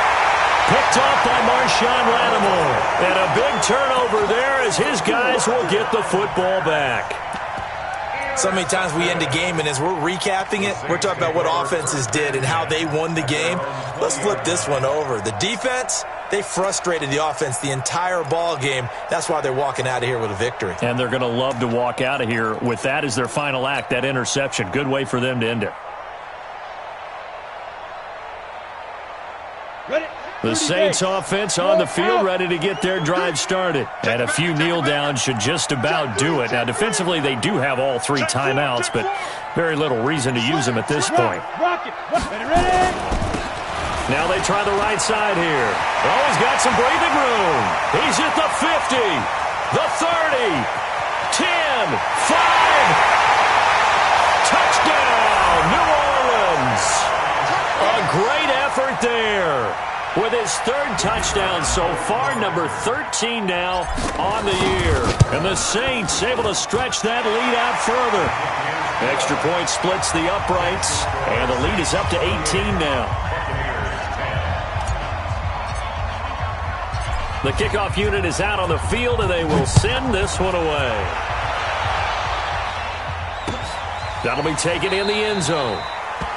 Picked off by Marshawn Lattimore. And a big turnover there as his guys will get the football back. So many times we end a game, and as we're recapping it, we're talking about what offenses did and how they won the game. Let's flip this one over. The defense, they frustrated the offense the entire ball game. That's why they're walking out of here with a victory. And they're going to love to walk out of here with that as their final act, that interception. Good way for them to end it. The Saints offense on the field, ready to get their drive started. And a few kneel downs should just about do it. Now, defensively, they do have all 3 timeouts, but very little reason to use them at this point. Now they try the right side here. Oh, he's got some breathing room. He's at the 50, the 30, 10, 5. Touchdown, New Orleans. A great effort there. With his 3rd touchdown so far, number 13 now on the year. And the Saints able to stretch that lead out further. Extra point splits the uprights, and the lead is up to 18 now. The kickoff unit is out on the field, and they will send this one away. That'll be taken in the end zone.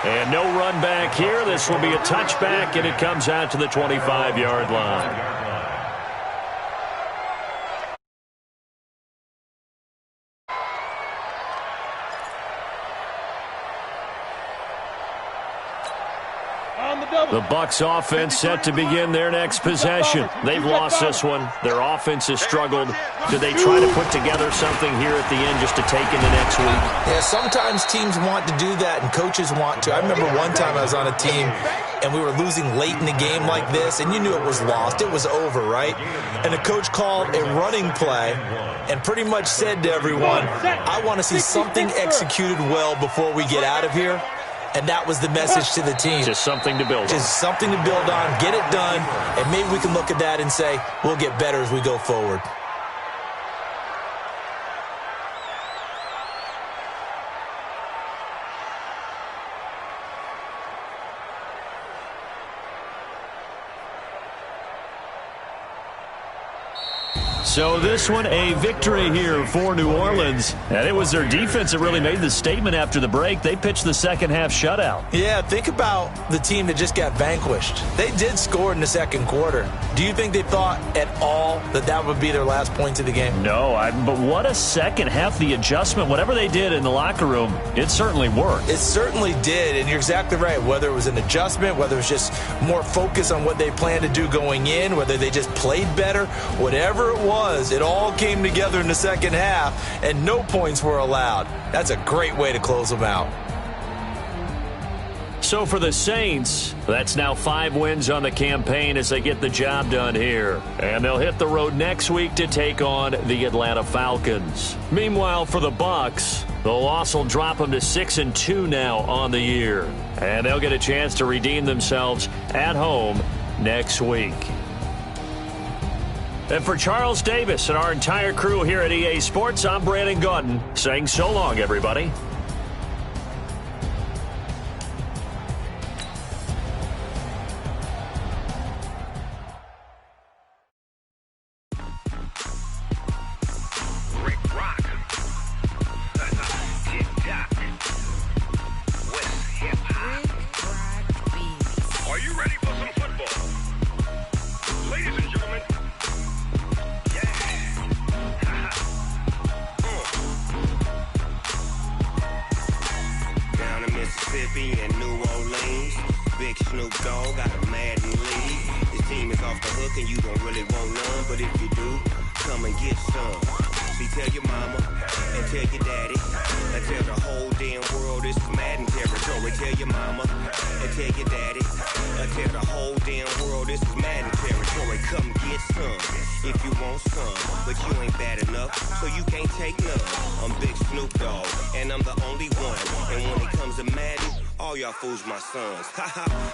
And no run back here. This will be a touchback, and it comes out to the 25-yard line. The Bucs offense set to begin their next possession. They've lost this one. Their offense has struggled. Do they try to put together something here at the end just to take into next week? Yeah, sometimes teams want to do that and coaches want to. I remember one time I was on a team and we were losing late in the game like this, and you knew it was lost. It was over, right? And the coach called a running play and pretty much said to everyone, I want to see something executed well before we get out of here. And that was the message to the team. Just something to build on. Just something to build on, get it done, and maybe we can look at that and say, we'll get better as we go forward. So this one, a victory here for New Orleans. And it was their defense that really made the statement after the break. They pitched the second half shutout. Yeah, think about the team that just got vanquished. They did score in the second quarter. Do you think they thought at all that that would be their last points of the game? No, but what a second half. The adjustment, whatever they did in the locker room, it certainly worked. It certainly did, and you're exactly right. Whether it was an adjustment, whether it was just more focus on what they planned to do going in, whether they just played better, whatever it was, it all came together in the second half, and no points were allowed. That's a great way to close them out. So for the Saints, that's now 5 wins on the campaign as they get the job done here. And they'll hit the road next week to take on the Atlanta Falcons. Meanwhile, for the Bucs, the loss will drop them to 6-2 now on the year. And they'll get a chance to redeem themselves at home next week. And for Charles Davis and our entire crew here at EA Sports, I'm Brandon Gaudin saying so long, everybody.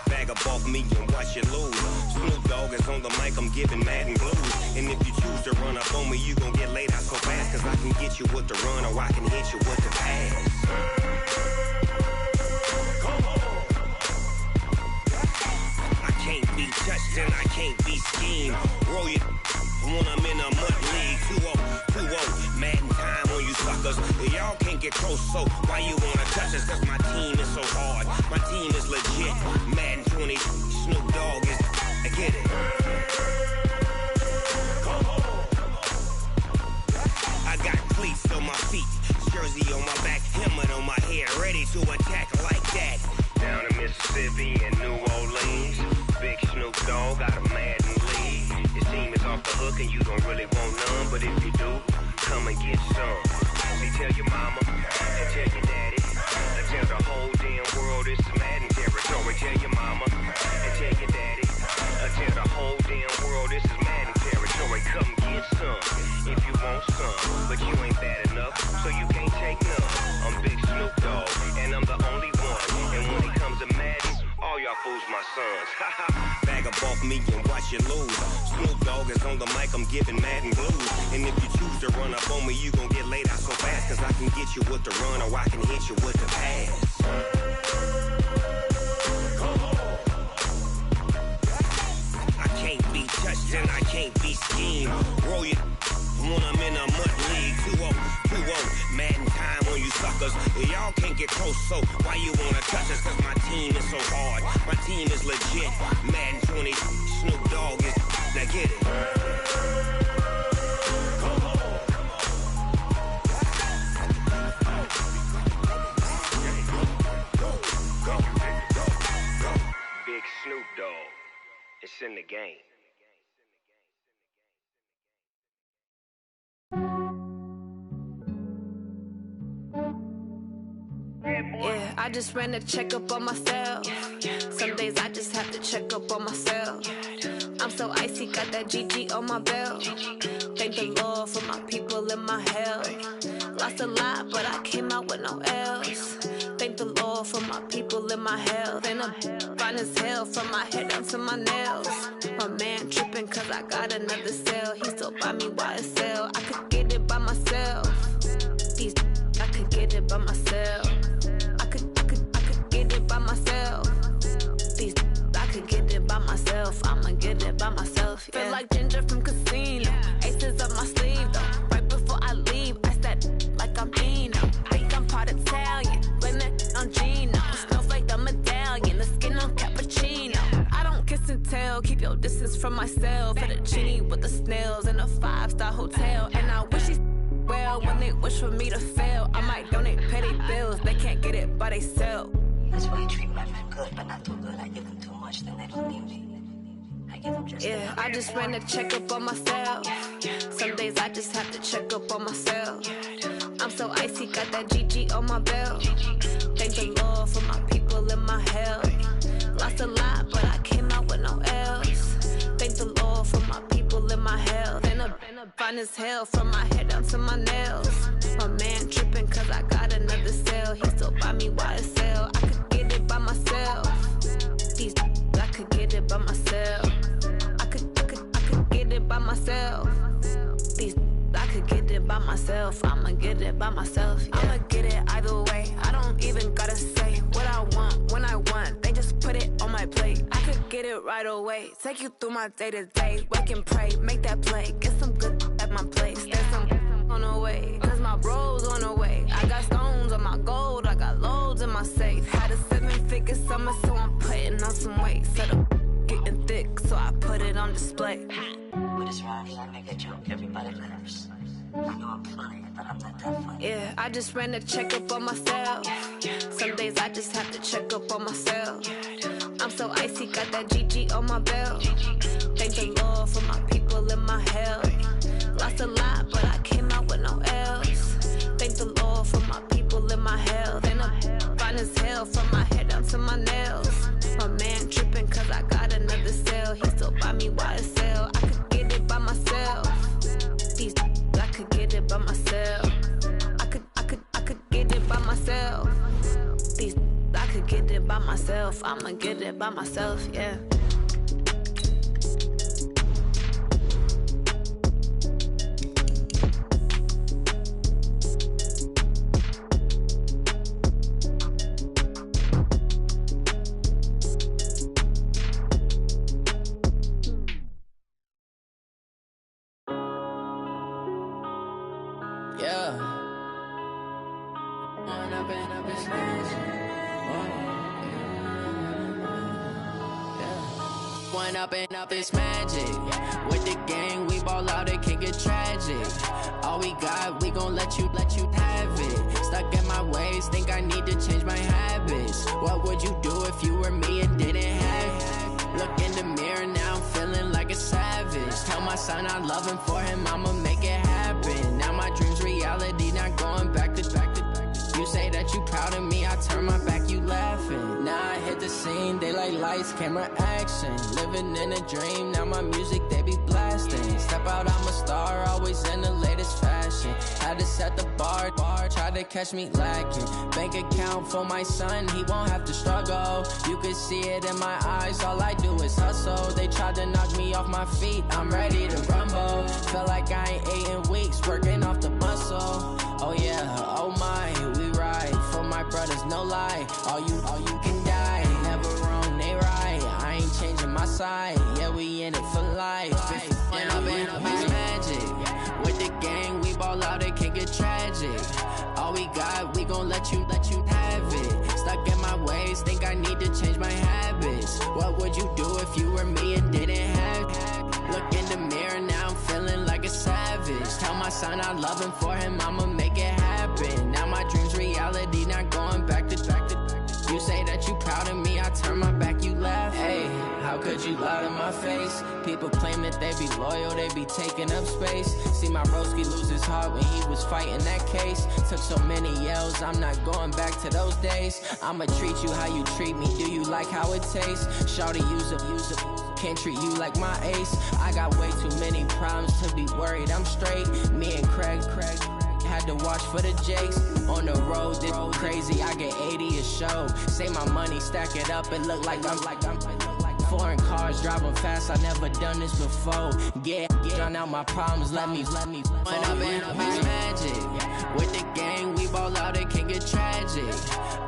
Bag up off me and watch you lose. Snoop Dogg is on the mic, I'm giving Madden blues. And if you choose to run up on me, you gon' get laid out so fast. Cause I can get you with the run or I can hit you with the pass. Come on. I can't be touched and I can't be schemed. Roll you when I'm in a mud league. 2-0, 2-0. Madden time on you suckers. suckers. Y'all can't get close, so why you wanna touch us? Cause my team is so hard. My team is legit. Madden 20, Snoop Dogg is. I get it. I got cleats on my feet, jersey on my back, helmet on my head, ready to attack like that. Down in Mississippi and New Orleans, Big Snoop Dogg got a Madden lead. His team is off the hook and you don't really want none, but if you do, come and get some. See, tell your mama and tell your daddy, and tell the whole damn world it's Madden territory. Tell your mama and tell your daddy, and tell the whole damn world this is Madden territory. Come get some if you want some, but you ain't bad enough, so you can't take none. I'm Big Snoop Dogg, and I'm the only one. And when it comes to Madden, all y'all fools my sons. Bag up off me and watch you lose. Snoop Dogg is on the mic, I'm giving Madden blues. And if you choose to run up on me, you gon' get laid out so fast. Cause I can get you with the run or I can hit you with the pass. I can't be touched and I can't be schemed. Roll you when I'm in a mud league. 2-0, Madden time on you suckers. Y'all can't get close, so why you wanna touch us? Cause my team is so hard. My team is legit. Madden 20, Snoop Dogg is. Now get it. Big Snoop Dogg. It's in the game. Yeah, I just ran a checkup on myself. Some days I just have to check up on myself. I'm so icy, got that GG on my belt. Thank the Lord for my people and my health. Lost a lot, but I came out with no L's. Thank the Lord for my people and my health. And I'm fine as hell from my head down to my nails. My man tripping cause I got another cell. He still buy me YSL. I could get it by myself. These I could get it by myself. I could get it by myself. These I could get it by myself. I'ma get it by myself. Yeah. Feel like Ginger from Casino. Aces up my sleeve though. Right before I leave, I said like I'm Dino. Think I'm part Italian. Blame it on Gino. Snowflake the medallion. The skin on cappuccino. I don't kiss and tell. Keep your distance from myself. At a genie with the snails in a 5-star hotel. And I wish he's well when they wish for me to fail. I might donate petty bills. They can't get it by they sell. That's why you treat my men good, but not too good. I give them too much, then they don't need me. I give them just yeah, I just ran a checkup on myself. Some days I just have to check up on myself. I'm so icy, got that GG on my belt. Thank the Lord for my people and my health. Lost a lot, but I came out with no L's. Thank the Lord for my people and my health. And I'm fine as hell from my head down to my nails. My man tripping cause I got another cell. He still buy me YSL. I could get it by myself. These I could get it by myself. I could get it by myself. These I could get it by myself. I'ma get it by myself. Yeah. I'ma get it either way. I don't even gotta say what I want when I want. They just put it on my plate. I could get it right away. Take you through my day to day. Wake and pray, make that play. Get some good at my place. There's some on the way. Cause my bro's on the way. I got stones on my gold. I got loads in my safe. Had a 7-figure summer, so I'm putting on some weight. Set up getting thick, so I put it on display. With this rhyme, I make a joke, everybody laughs. I know I'm funny, but I'm not that funny. Yeah, I just ran a checkup on myself. Some days I just have to check up on myself. I'm so icy, got that GG on my belt. Thank the Lord for my people and my health. Lost a lot, but I came out with no L's. Thank the Lord for my people and my health. And I'm fine as hell from my head down to my nails. My man tripping cause I got another cell. He still buy me YSL. I could get it by myself. These I could get it by myself. I could get it by myself. These I could get it by myself. I'ma get it by myself, yeah. One up and up, it's magic. With the gang, we ball out, it can get tragic. All we got, we gon' let you have it. Stuck in my ways, think I need to change my habits. What would you do if you were me and didn't have it? Look in the mirror, now I'm feeling like a savage. Tell my son I love him, for him I'ma make it happen. Now my dream's reality, not going back to. You say that you proud of me, I turn my back, you laughing. Now I hit the scene, they like lights, camera, action. Living in a dream, now my music, they be blasting. Step out, I'm a star, always in the latest fashion. Had to set the bar, try to catch me lacking. Bank account for my son, he won't have to struggle. You could see it in my eyes, all I do is hustle. They tried to knock me off my feet, I'm ready to rumble. Felt like I ain't ate in weeks, working off the muscle. Oh yeah, oh my, we ride for my brothers, no lie. All you can die, never wrong, they right. I ain't changing my side, yeah, we in it for life. And up it's magic. With the gang, we ball out, it can get tragic. All we got, we gon' let you have it. Stuck in my ways, think I need to change my habits. What would you do if you were me and didn't have it? Look in the mirror, now I'm feeling like a savage. Tell my son I love him, for him I'ma make it happen. Now my dream's reality, not going back to. You say that you proud of me, I turn my back, you laugh. Hey, how could you lie to my face? People claim that they be loyal, they be taking up space. See my broski lose his heart when he was fighting that case. Took so many yells, I'm not going back to those days. I'ma treat you how you treat me, do you like how it tastes? Shawty, use up, can't treat you like my ace. I got way too many problems to be worried, I'm straight. Me and Craig had to watch for the Jakes. On the road, this crazy, I get 80 a show. Say my money, stack it up, it look like I'm foreign cars, driving fast, I never done this before. Yeah, drown out my problems, let me One up and up, it's magic. With the gang, we ball out, it can get tragic.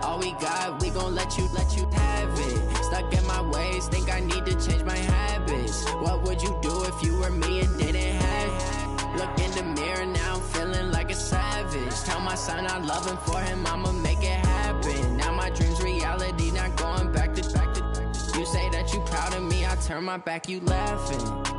All we got, we gon' let you have it. Stuck in my ways, think I need to change my habits. What would you do if you were me and didn't have it? Look in the mirror, now I'm feeling like a savage. Tell my son I love him, for him I'ma make it happen. Now my dream's reality, not going back to. You say that you proud of me, I turn my back, you laughing.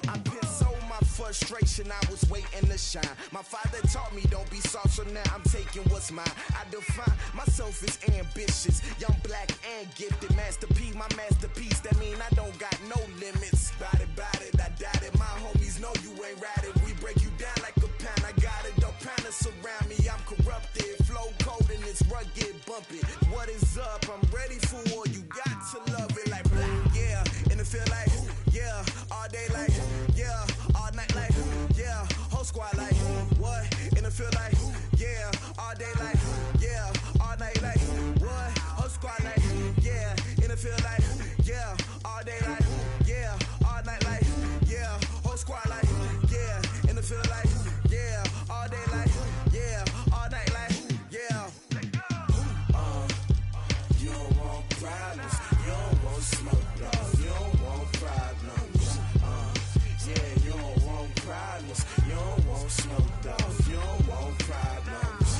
I frustration, I was waiting to shine. My father taught me don't be soft, so now I'm taking what's mine. I define myself as ambitious, young, black, and gifted. Master P, my masterpiece, that mean I don't got no limits. Bout it, I doubt it. My homies know you ain't ratted. We break you down like a pound. I got it, don't pound us around me. I'm corrupted, flow cold and it's rugged, bumpy. What is up? I'm ready for war. You got to love it like black, yeah. And it feel like, yeah. All day like, yeah. All night like, yeah. Whole squad like, what? And it feel like, yeah. All day like, yeah. All night like, what? Whole squad like, yeah. And it feel like, yeah. All day like, yeah. All night like, yeah. Whole squad like, yeah. And it feel like, yeah. All day like, yeah. All night like, yeah. You don't want problems. You don't want smoke, dog. You don't want problems. Yeah, you don't want problems. You don't want smoke, dog. You don't want problems.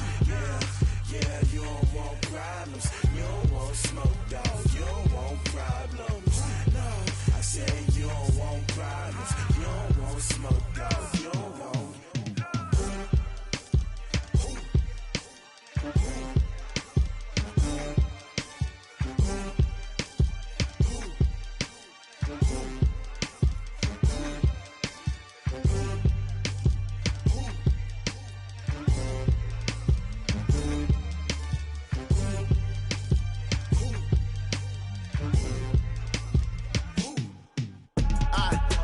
Yeah, you don't want problems. You don't want smoke, dog. You don't want problems. No, I said you don't want problems. You don't want smoke, dog. You don't want.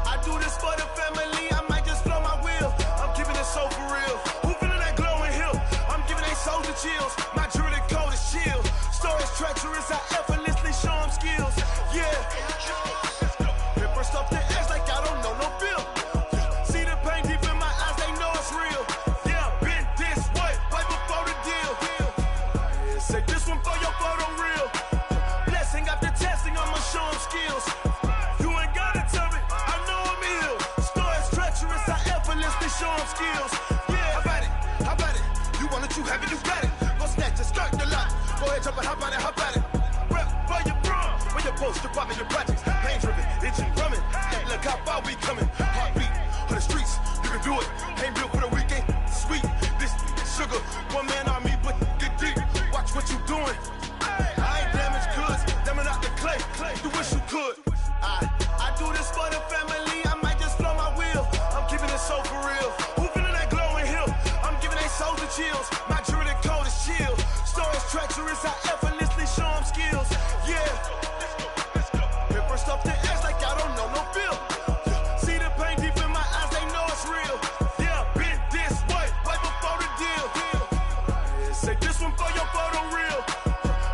I do this for the family. I might just blow my wheel. I'm keeping it so for real. Who feeling that glowing hill? I'm giving they soldier chills. My jewelry code is chill. Stories treacherous. I effortlessly show them skills. Yeah. Paper stuff to edge like I don't know no bill. See the pain deep in my eyes. They know it's real. Yeah, been this way before the deal. Say this one for your photo reel. Blessing after testing. I'ma show them skills. Show them skills. Yeah, how about it? You want it, you have it, you got it. Go snatch it, start the lot. Go ahead, jump it, how about it? Rep for your prom, for your post, your poppin', your projects. Pain driven, itching, drumming. Hey, look how far we coming. Heartbeat on the streets, you can do it. Ain't built for the weekend. Sweet, this sugar, one man army, but get deep. Watch what you doing. I ain't damaged goods, damn out the clay. You wish you could. I do this for the family. I might just blow my wheel. I'm keeping it so for real. Who feeling that glowing hill? I'm giving they soldier chills. My jewelry code is chill. Stories treacherous. I effortlessly show them skills. Yeah. Paper stuff to edge like I don't know no bill. See the pain deep in my eyes. They know it's real. Yeah, been this way before the deal. Say this one for your photo reel.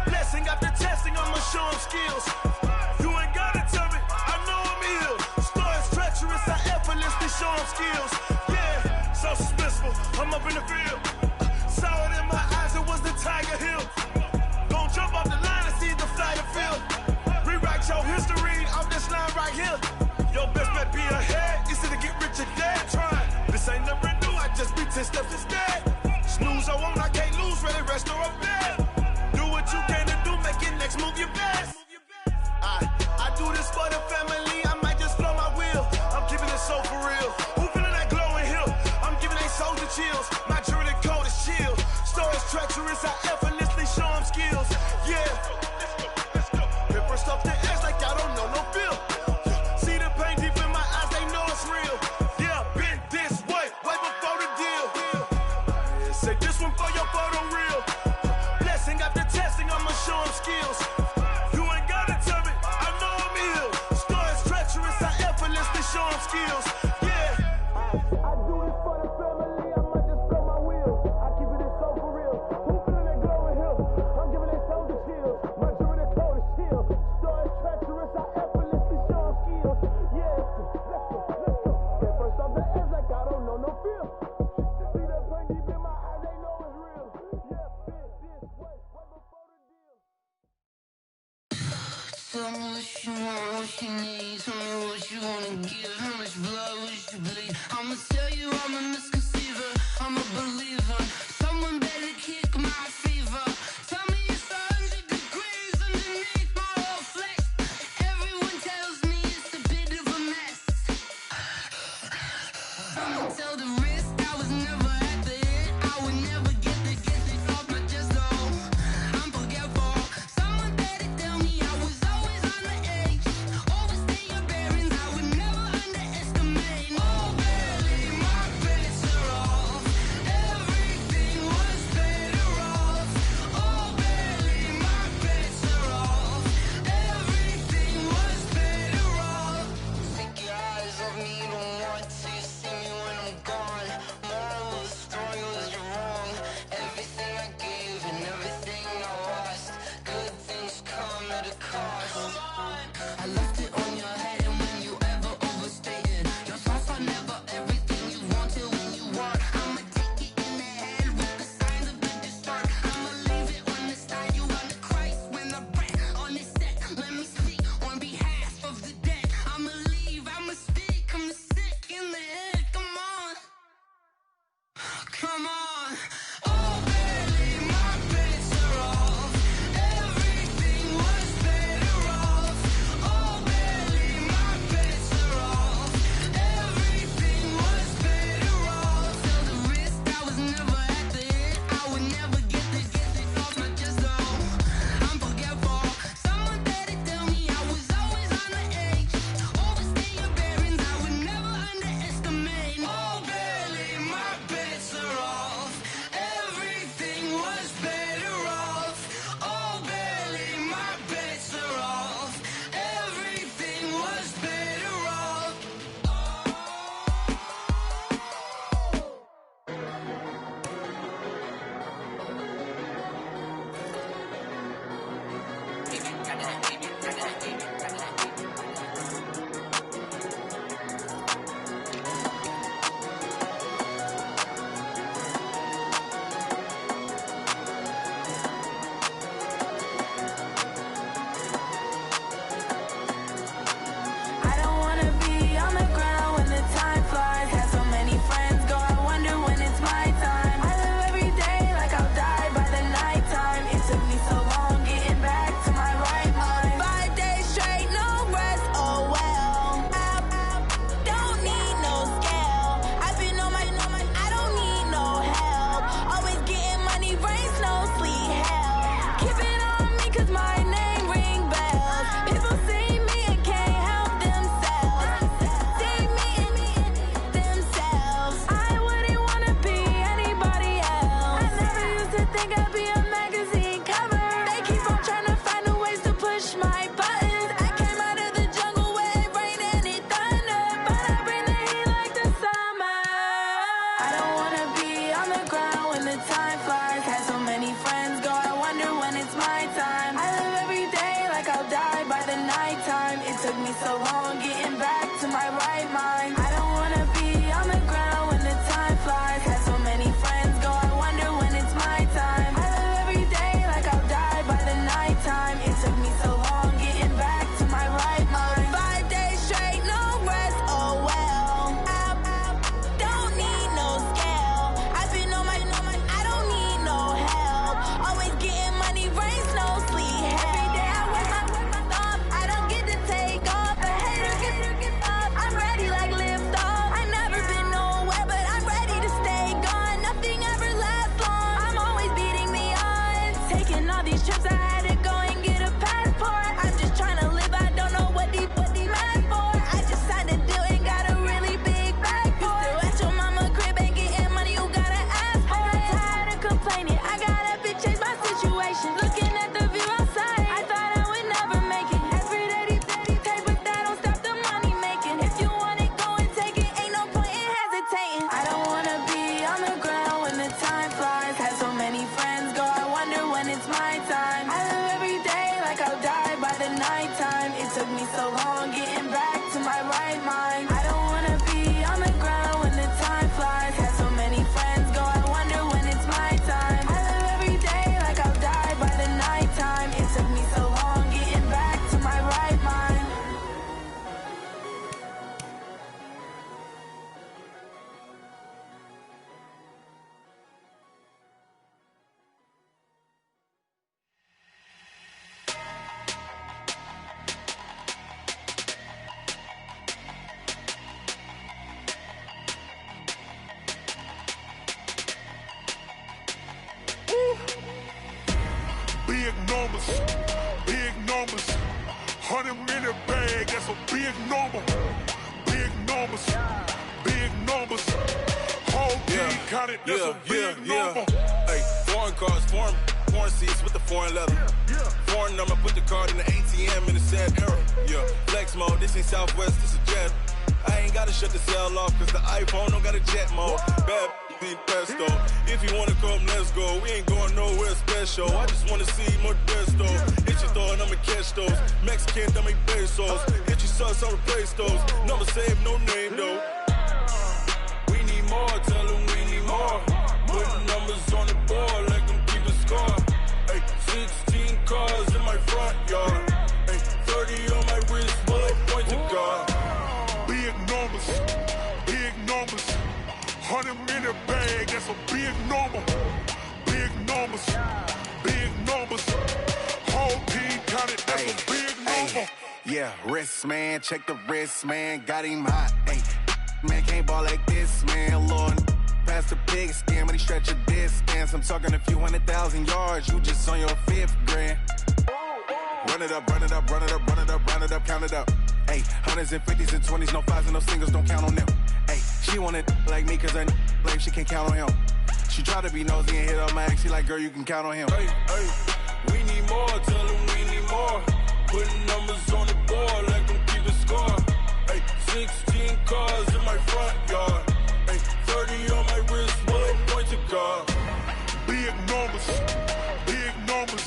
Blessing after testing. I'ma show them skills. You ain't gotta tell me. I know I'm ill. Stories treacherous. I effortlessly show them skills. Yeah, so suspenseful. I'm up in the field. Saw it in my eyes. It was the Tiger Hill. Gon' jump off the line and see the flyer field. Rewrite your history off this line right here. Your best bet be ahead. Easy to get rich or dead. Trying. This ain't never new. I just be 10 steps instead. Snooze or won't. I can't lose. Ready, rest or a bed. Do what you can to do. Make your next move your best. I do this for the family. I might just blow my wheel. I'm keeping it so for real. Who feeling that glowing hill? I'm giving they soldier chills. My jewelry code is chill. Stories treacherous. I effortlessly show them skills. Yeah. Paper stuff to edge like I don't know no bill. See the pain deep in my eyes. They know it's real. Yeah, been this way before the deal. Say this one for your photo reel. Blessing after testing. I'ma show them skills. You ain't gotta tell me. I know I'm ill. Stories treacherous. I effortlessly show them skills. Yeah. I do this for the family. I might just blow my wheel. I keep it so for real. Who feeling that glowing hill? I'm giving they soldier chills. My jewelry code is chill. Stories treacherous. I effortlessly show them skills. Yeah. Let's go. Get first off the edge like I don't know no feel. See that pain deep in my eyes. They know it's real. Yeah, been this way before the deal. Tell me what you want, what you need. Tell me what you wanna give. How much blood would you bleed? I'ma tell you I'm a misconceiver. I'm a believer. Someone better kick my fever. Tell me it's 100 degrees underneath my whole flesh. Everyone tells me it's a bit of a mess. so long getting back to my right mind. I don't wanna be on the ground when the time flies. Had so many friends go, I wonder when it's my time. I live every day like I'll die by the nighttime. It took me so long getting back to my right mind. 5 days straight, no rest, oh well. Don't need no scale. I've been on my, I don't need no help. Always getting money, rains, no sleep. Every day I work my thumb. I don't get to take off. A hater get off. I'm ready like lift off. I never been nowhere, but I'm ready to stay gone. Nothing ever lasts long. I'm always beating the odds. Taking all these trips, I had to go and get a passport. I'm just trying to live. I don't know what the mad for. I just signed a deal and got a really big bag for it. Still at your mama crib and getting money, you gotta ask for it. I got tired of complaining. I gotta bitch change my situation. Looking at the view outside, I thought I would never make it. Every day they take, but that don't stop the money making. If you want it, go and take it. Ain't no point in hesitating. I don't wanna be on the ground when the time flies. Had so many friends go, I wonder when it's my time. I live every day like I'll die by the nighttime. It took me so long getting back to my right mind. I don't wanna be on the ground when the time flies. Had so many friends go, I wonder when it's my time. I live every day like I'll die by the nighttime. It took me so long getting back to my right mind. Big numbers, big numbers. 100-minute bag, that's a big number. Big numbers, big numbers. Whole team counted, that's a big number. Hey, foreign cars, foreign seats with the foreign leather. Foreign number, put the card in the ATM in the sad era. Yeah, flex mode, this ain't Southwest, this is jet. I ain't gotta shut the cell off, cause the iPhone don't got a jet mode. Bad need pesto. If you wanna come, let's go. We ain't going nowhere special. I just wanna see more desto. Hit your throw and I'ma catch those. Mexican, I make pesos. Hit your sauce, I'll replace those. Number save, no name though. We need more, tell them we need more. Putting numbers on the board, let them keep a score. Hey, 16 cars in my front yard. Hey, 30 on my wrist, bullet point to God. Big numbers, big numbers. 100-minute bag, that's a big number. Big numbers, big numbers. Whole team counted, that's a big number. Yeah, wrist, man, check the wrist, man, got him hot. Ay, man, can't ball like this, man, Lord. Past the pig skin, when he stretch a distance. I'm talking a few 100,000 yards, you just on your 5th grand. Run it up, run it up, run it up, run it up, run it up, count it up. Ay, 100s and 50s and 20s, no 5s and no singles, don't count on them. Ay, she want it like me, cause her blame, she can't count on him. She try to be nosy and hit up my ex, she like, girl, you can count on him. Hey, hey, we need more, tell them we need more. Putting numbers on the board, let them keep a score. Hey, 16 cars in my front yard. Hey, 30 on my wrist, bullet point to God. Big numbers, big numbers.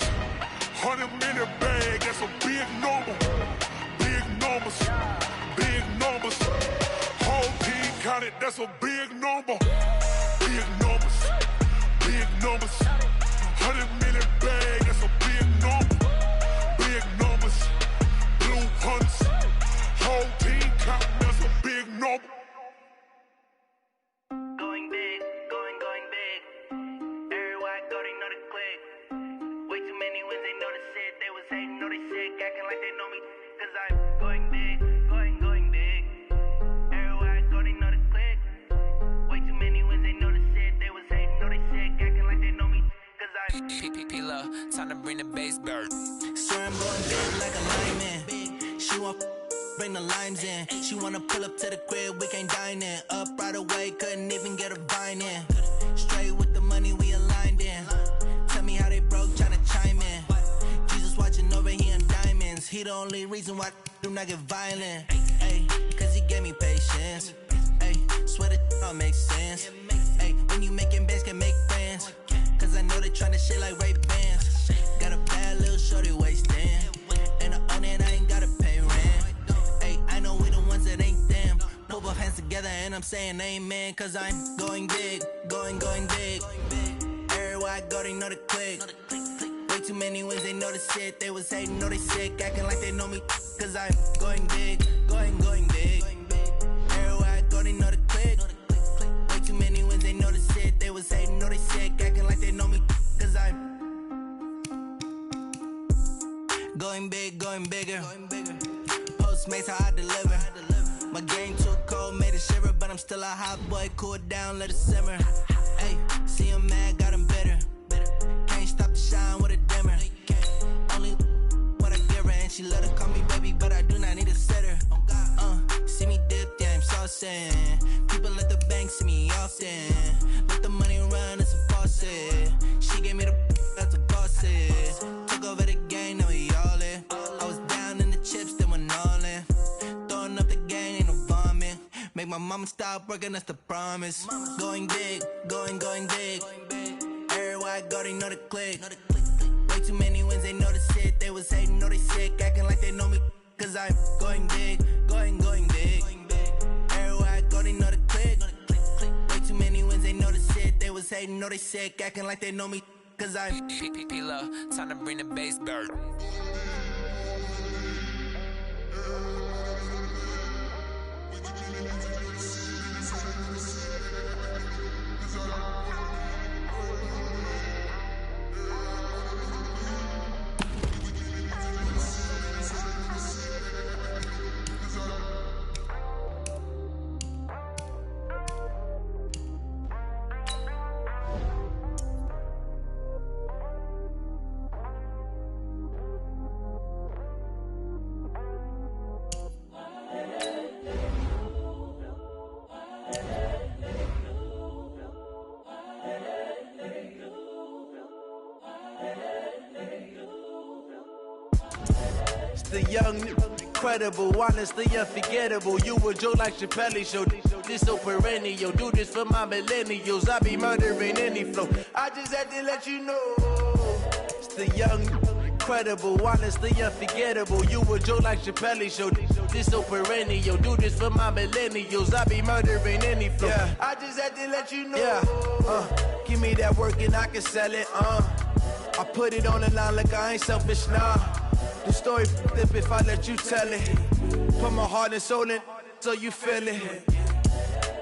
100-minute bag, that's a big number. Big numbers, big numbers. Whole team counted, that's a big number. Big numbers, big numbers. 100-minute bag, that's a big number. Big numbers, blue hunts. Whole team counting, that's a big number. Going big, going big. Everywhere I go, they know the click. Way too many wins, they know the shit. They was hating, know they sick, acting like they know me. Cause I'm going big, going big. Everywhere I go, they know the click. Way too many wins, they know the shit. They was hating, know they sick, acting like they know me. Cause I'm P-P-P-Lo, time to bring the bass bird. So I'm going big like a lineman. She want bring the limes in. She wanna pull up to the crib, we can't dine in. Up right away, couldn't even get a vine in. Straight with the money, we aligned in. Tell me how they broke, tryna chime in. Jesus watching over here in diamonds. He the only reason why do not get violent. Ay, cause he gave me patience. Ay, swear that all makes sense. Ay, when you making bands, can make friends. Cause I know they tryna shit like Ray-Bans. Got a bad little shorty wasting. And I own it, I ain't gotta pay rent. and I'm saying amen, cause I'm going big, going big. Everywhere I go, they know the click. Way too many wins, they know the shit. They was hating, know they sick, acting like they know me, cause I'm going big, going big. Everywhere I go, they know the click. Way too many wins, they know the shit. They was hating, know they sick, acting like they know me, cause I'm going big, going bigger. Postmates, how I deliver. My game too cold, made it shiver, but I'm still a hot boy. Cool it down, let it simmer. Hey, see him mad, got him bitter. Can't stop the shine with a dimmer. Only what I give her, and she let her call me baby, but I do not need a sitter. See me dip, yeah, I'm saucing. People at the bank see me often. Let the money run, it's a faucet. She gave me the that's a boss is. Took over the game, now we all in. I was down in the chips, then went all in. Throwing up the gang, ain't no vomit. Make my mama stop working, that's the promise. Going big, going big. Everywhere I go, they know the click. Way too many wins, they know the shit. They was hating, know they sick, acting like they know me, cause I'm going big, going big. Everywhere I go, they know the click. Way too many wins, they know the shit. They was hating, know they sick, acting like they know me, cause I'm P-P-P-Lo, time to bring the bass bird. The young, incredible, honestly unforgettable. You a Joe like Chappelle show. This so perennial. Do this for my millennials. I be murdering any flow. I just had to let you know. It's the young, incredible, honestly unforgettable. You a Joe like Chappelle show. This so perennial. Do this for my millennials. I be murdering any flow. Yeah. I just had to let you know. Yeah. Give me that work and I can sell it. I put it on the line like I ain't selfish, nah. The story flip if I let you tell it. Put my heart and soul in so you feel it.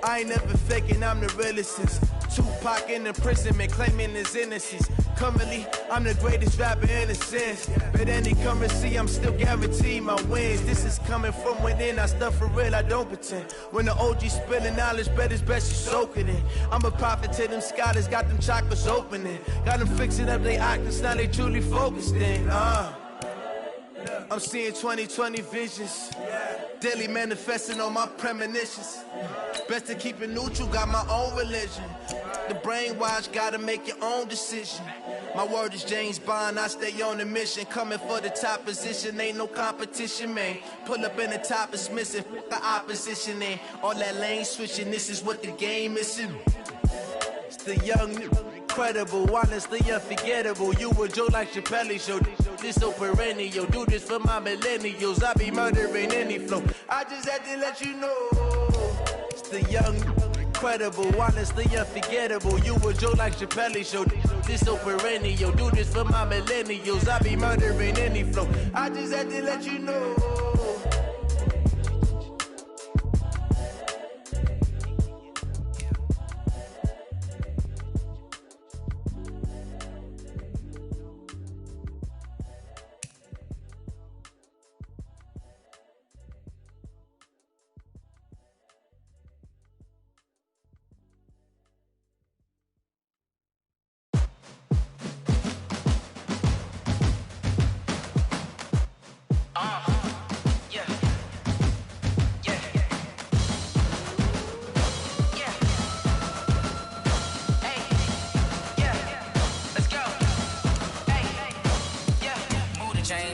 I ain't never faking, I'm the realest since Tupac in imprisonment, claiming his innocence. Currently, I'm the greatest rapper in a sense. But any currency, I'm still guaranteed my wins. This is coming from within, I stuff for real, I don't pretend. When the OG spilling knowledge, bet it's best you soak it in. I'm a prophet to them scholars, got them chakras opening. Got them fixing up they octaves, now they truly focused in. I'm seeing 2020 visions, daily manifesting on my premonitions. Best to keep it neutral, got my own religion. The brainwash, gotta make your own decision. My word is James Bond, I stay on a mission. Coming for the top position, ain't no competition, man. Pull up in the top, it's missing, the opposition in. All that lane switching, this is what the game is in. It's the young, incredible, honestly unforgettable. You a Joe like Chappelle show. This so perennial. Do this for my millennials. I be murdering any flow. I just had to let you know. It's the young, incredible, honestly unforgettable. You a Joe like Chappelle show. This so perennial. Do this for my millennials. I be murdering any flow. I just had to let you know.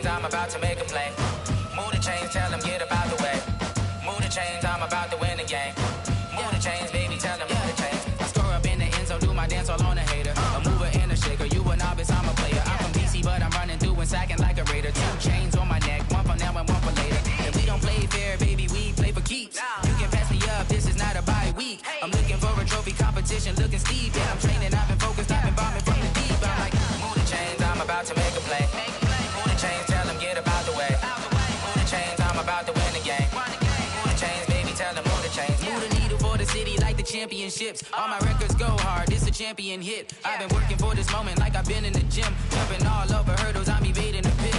I'm about to make a play. Move the chains, tell them get up out the way. Move the chains, I'm about to win the game. Move the chains, baby, tell them move the chains. I score up in the end zone, do my dance all on a hater. A mover and a shaker, you a novice, I'm a player. I'm from DC, but I'm running through and sacking like a raider. 2 chains on my neck, one for now and one for later. And we don't play fair, baby, we play for keeps. You can pass me up, this is not a body. peak. I'm looking for a trophy competition, looking steep. Yeah, I'm training, I've been focused, I've been bombing from the deep. I'm like, move the chains, I'm about to make a play. Move the chains, tell them get about the way. Move the chains, I'm about to win the game. Move the chains, baby, tell them move the chains. Move the needle for the city like the championships. All my records go hard, this a champion hit. I've been working for this moment like I've been in the gym. Jumping all over hurdles, I'm evading the pit.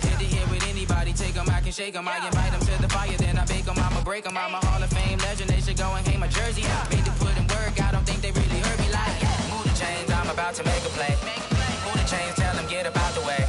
Hit the hit with anybody, take them, I can shake them. I invite them to the fire, then I bake them, I'ma break them. I'm a Hall of Fame legend, they should go and hang my jersey. Made to put in work, I don't think they really heard me like. Move the chains, I'm about to make a play. Move the chains, tell them get about the way.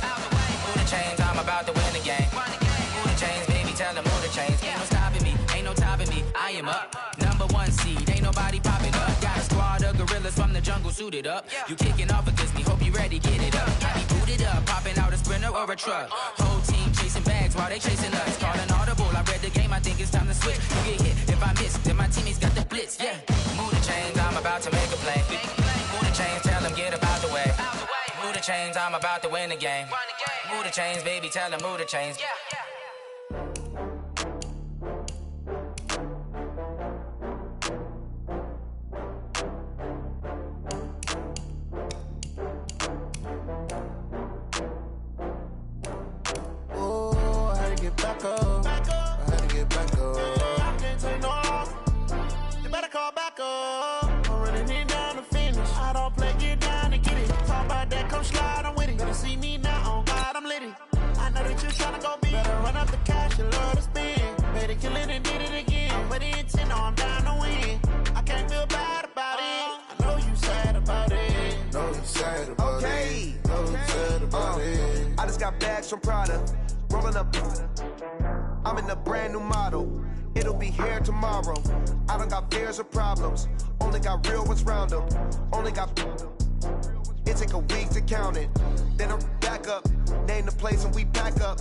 Move the chains, I'm about to win the game. Move the chains, baby, tell them move the chains. Ain't no stopping me, ain't no topping me, I am up. Number one seed, ain't nobody popping up. Got a squad of gorillas from the jungle suited up. You kicking off against me, hope you ready, get it up. I be booted up, popping out a Sprinter or a truck. Whole team chasing bags while they chasing us. Calling audible, I read the game, I think it's time to switch. You get hit, if I miss, then my teammates got the blitz, yeah. Move the chains, I'm about to make a play. Move the chains, tell them get about the way. Move the chains, I'm about to win the game. Move the chains, baby, tell them move the chains. Back up. I had to get back up. I can't take no loss. You better call back up. I'm running it down to finish. I don't play, get down to get it. Talk about that, come slide, I'm with it. Better see me now, on God, I'm litty. I know that you tryna go big. Better run up the cash, you love to spend. Better kill it and did it again. But the intent, no, I'm down to win. I can't feel bad about it. I know you sad about it. Know you sad about it. Know you sad about it. I just got bags from Prada. Rolling up, I'm in a brand new model. It'll be here tomorrow. I don't got fears or problems. Only got real ones round them. Only got. It take a week to count it. Then I'm back up. Name the place and we pack up.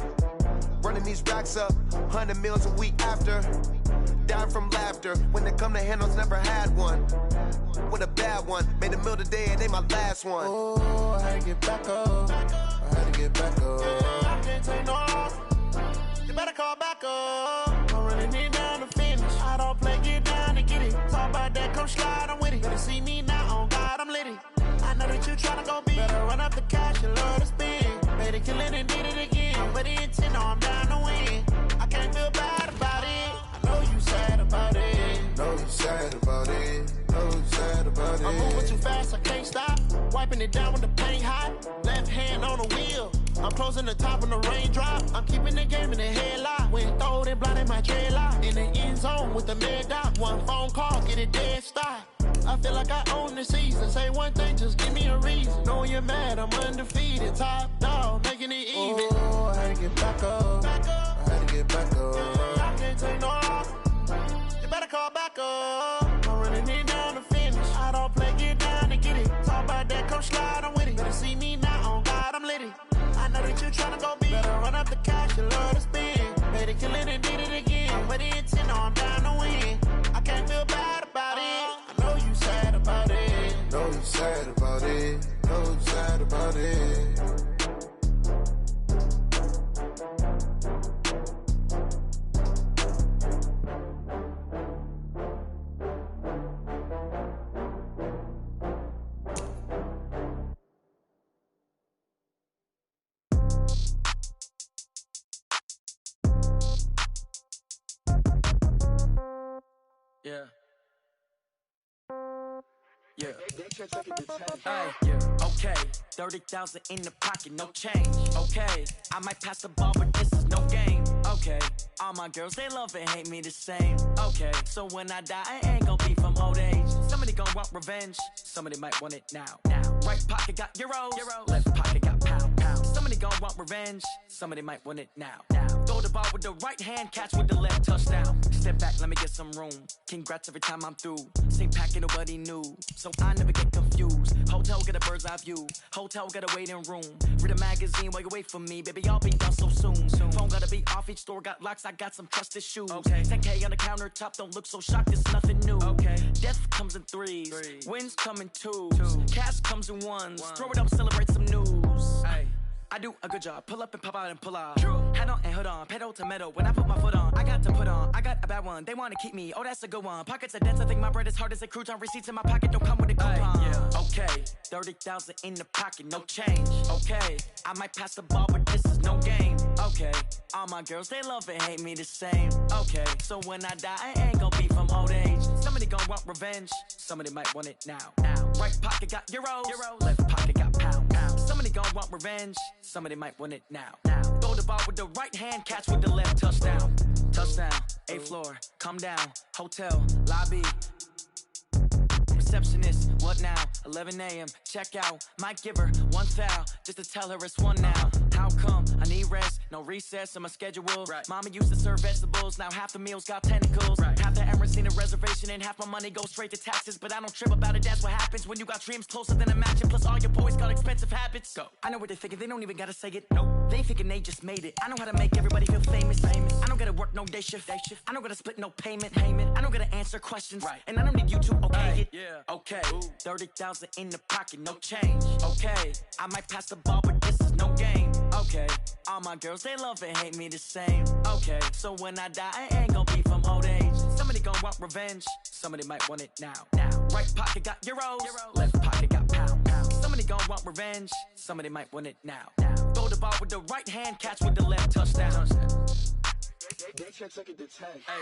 Running these racks up. 100 meals a week after. Dying from laughter. When they come to handles, never had one. With a bad one. Made a meal today and they my last one. Oh, I had to get back up. I had to get back up. I can't take no loss. You better call back up. I'm running it down to finish. I don't play, get down to get it. Talk about that, come slide, I'm with it. Better see me now, on God, I'm litty. I know that you tryna go big. Better run up the cash, you love to spend. Better kill it and did it again. But the intent, no, I'm down to win. I can't feel bad about it. I know you sad about it. Know you sad about it. Know you sad about it. I'm moving too fast, I can't stop. Wiping it down with the paint hot. Left hand on the wheel. I'm closing the top on the raindrop. I'm keeping the game in the headlock. When throwed and blinded my dreadlock. In the end zone with the mid dot. One phone call, get it dead stop. I feel like I own the season. Say one thing, just give me a reason. Knowing you're mad, I'm undefeated. Top dog, making it even. Oh, I had to get back up. I had to get back up. I can't take no loss. You better call back up. I'm running it down to finish. I don't play, get down to get it. Talk about that, come slide, I'm with it. Better see me now, on God, I'm litty. I know that you tryna go big. Better run up the cash, you love to spend. Better kill it and did it again. But the intent, no, I'm down to win. I can't feel bad about it. I know you sad about it. Know you sad about it. Know you sad about it. Yeah. Yeah. Hey, yeah. Okay. 30,000 in the pocket, no change. Okay. I might pass the ball, but this is no game. Okay. All my girls, they love and hate me the same. Okay. So when I die, I ain't gonna be from old age. Somebody gonna want revenge. Somebody might want it now. Right pocket got euros. Left pocket got pound. Somebody gonna want revenge. Somebody might want it now. Throw the ball with the right hand, catch with the left, touchdown. Step back, let me get some room. Congrats every time I'm through. Same packet, nobody knew. So I never get confused. Hotel get a bird's eye view. Hotel get a waiting room. Read a magazine while you wait for me. Baby, I'll be done so soon. Phone gotta be off, each store got locks. I got some trusted shoes. 10K on the countertop, don't look so shocked, it's nothing new. Death comes in threes. Wins come in twos. Cash comes in ones. Throw it up, celebrate some news. I do a good job. Pull up and pop out and pull out. Head on and hood on, pedal to metal. When I put my foot on, I got to put on. I got a bad one. They want to keep me. Oh, that's a good one. Pockets are dense. I think my bread is hard as a crouton. Receipts in my pocket don't come with a coupon. Yeah. Okay, 30,000 in the pocket, no change. Okay, I might pass the ball, but this is no game. Okay, all my girls they love and hate me the same. Okay, so when I die, I ain't gonna be from old age. Somebody gon' want revenge. Somebody might want it now. Right pocket got euros. Left pocket got pounds. Somebody gon' want revenge. Somebody might want it now. Throw the ball with the right hand, catch with the left. Touchdown. Touchdown. 8th floor. Come down. Hotel. Lobby. Receptionist, what now? 11 a.m. Check out. Might give her one foul just to tell her it's one now. How come? I need rest, no recess in my schedule. Right. Mama used to serve vegetables, now half the meals got tentacles. Right. Half the Emirates need a reservation and half my money goes straight to taxes. But I don't trip about it, that's what happens when you got dreams closer than a matching. Plus all your boys got expensive habits. Go. I know what they're thinking, they don't even gotta say it. Nope. They thinking they just made it. I know how to make everybody feel famous. I don't gotta work no day shift. I don't gotta split no payment. I don't gotta answer questions. Right. And I don't need you to okay it. Yeah. Okay, 30,000 in the pocket, no change. Okay, I might pass the ball, but this is no game. Okay, all my girls, they love and hate me the same. Okay, so when I die, I ain't gonna be from old age. Somebody gon' want revenge. Somebody might want it now. Right pocket got euros. Left pocket got pounds. Somebody gon' want revenge. Somebody might want it now. Throw the ball with the right hand, catch with the left. Touchdown. They can't take it to 10. Hey.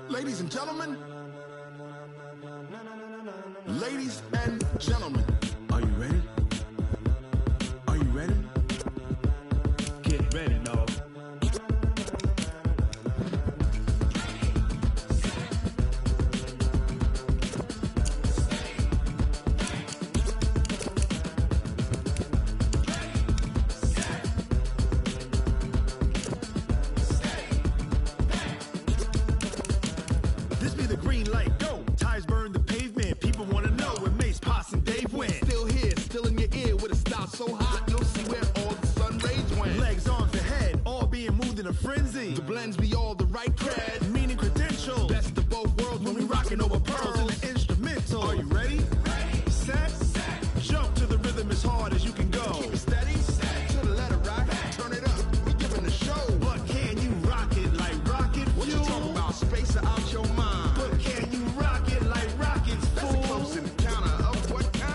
Ladies and gentlemen, ladies and gentlemen, are you ready? Are you ready? Get ready, no. So hot, you'll see where all the sun rays went. Legs, arms, the head, all being moved in a frenzy. The blends be all the right cred, meaning credentials. Best of both worlds when we rockin' over pearls in the instrumental. Are you ready? Set, jump to the rhythm as hard as you can go. Keep it steady, to the letter right. Turn it up, we giving the show. But can you rock it like rocket fuel? What you talking about? Space out your mind. But can you rock it like rockets, fool? That's a close encounter of what kind?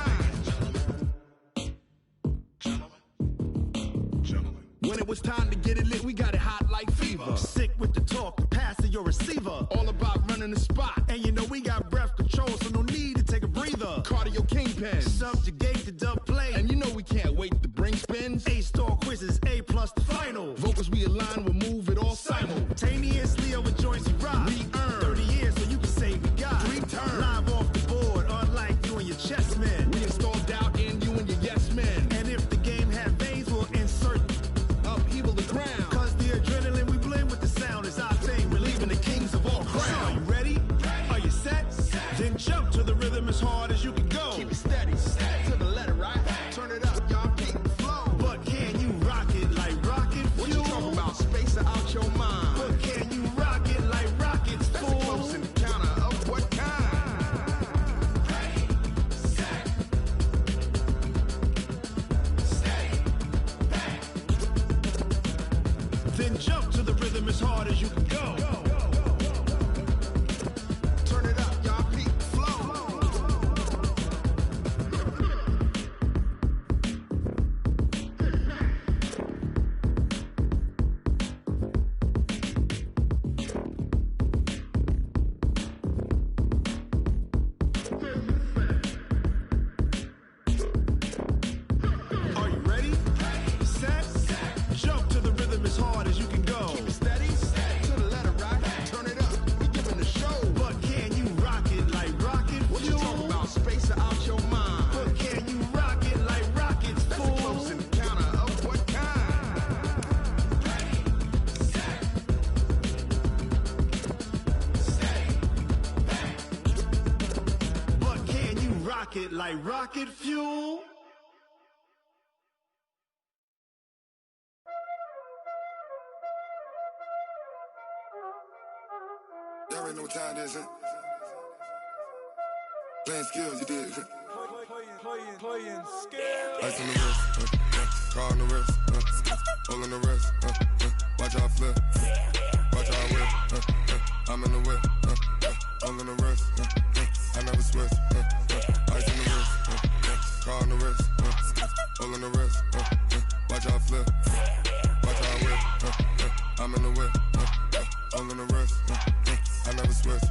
When it was time to get it lit, we got it hot like fever. Sick with the talk, passing your receiver. All about running the spot. And you know we got breath control, so no need to take a breather. Cardio kingpin. Subjugate the dub play. And you know we can't wait to bring spins. A-star quizzes, A+ the final. Vocals we align, we'll move it all simultaneously over joints we rock. We earn 30 years so you can say we got 3 turns. Live off the board, unlike you and your chess men. We install doubt in you and your yes men. And if the game had veins, we'll insert upheaval the ground. Cause the adrenaline we blend with the sound is our thing, relieving the kings of all crowns. Are you ready? Are you set? Then jump to the rhythm as hard as you can go. Keep it steady, to the letter right. Turn it up, y'all keep the flow. But can you rock it like rocket fuel? What you talking about? Space out your mind. But can you rock it like rockets, That's fool? a close encounter of what kind? Then jump to the rhythm as hard as you can go. Turn it up, y'all keep the flow. Are you ready? Set, jump to the rhythm as hard as you can go. Keep it steady, to the letter right. it like rocket fuel. Y'all already know what time it is, huh? Playing skills, you did. Playing skills. Ice on the wrist, car on the wrist, hole in the wrist, watch out flip, watch out whip, I'm in the whip, hole in the wrist, I never switch, ice on the wrist, car on the wrist, hole in the wrist, watch out flip, watch out whip, I'm in the whip, hole in the wrist, I never switch,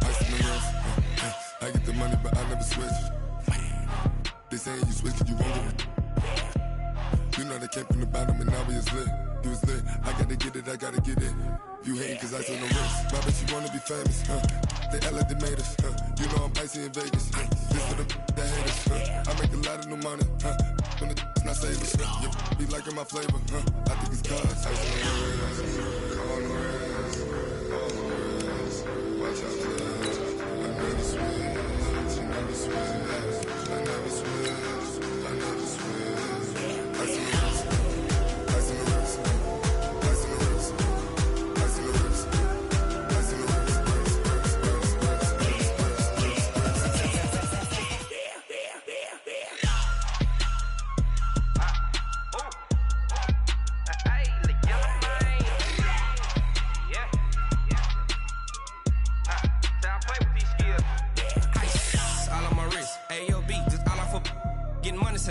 ice on the wrist, I get the money but I never switch. They saying you switch 'cause you won't get it. You know they came from the bottom and now we is lit. You was lit, I gotta get it, I gotta get it. You hating 'cause ice on the wrist. Why bet you wanna be famous, They act like they made us, You know I'm icy in Vegas, This for the that hate us, I make a lot of new money, When the not savers, yeah, be liking my flavor, I think it's cause ice on the wrist, on the wrist, on the wrist. Watch out for that. I never switch, you never switch. I never switch, I never switch. Ice in the wrist, ice in the wrist, ice in the wrist, ice in the wrist, ice in the wrist,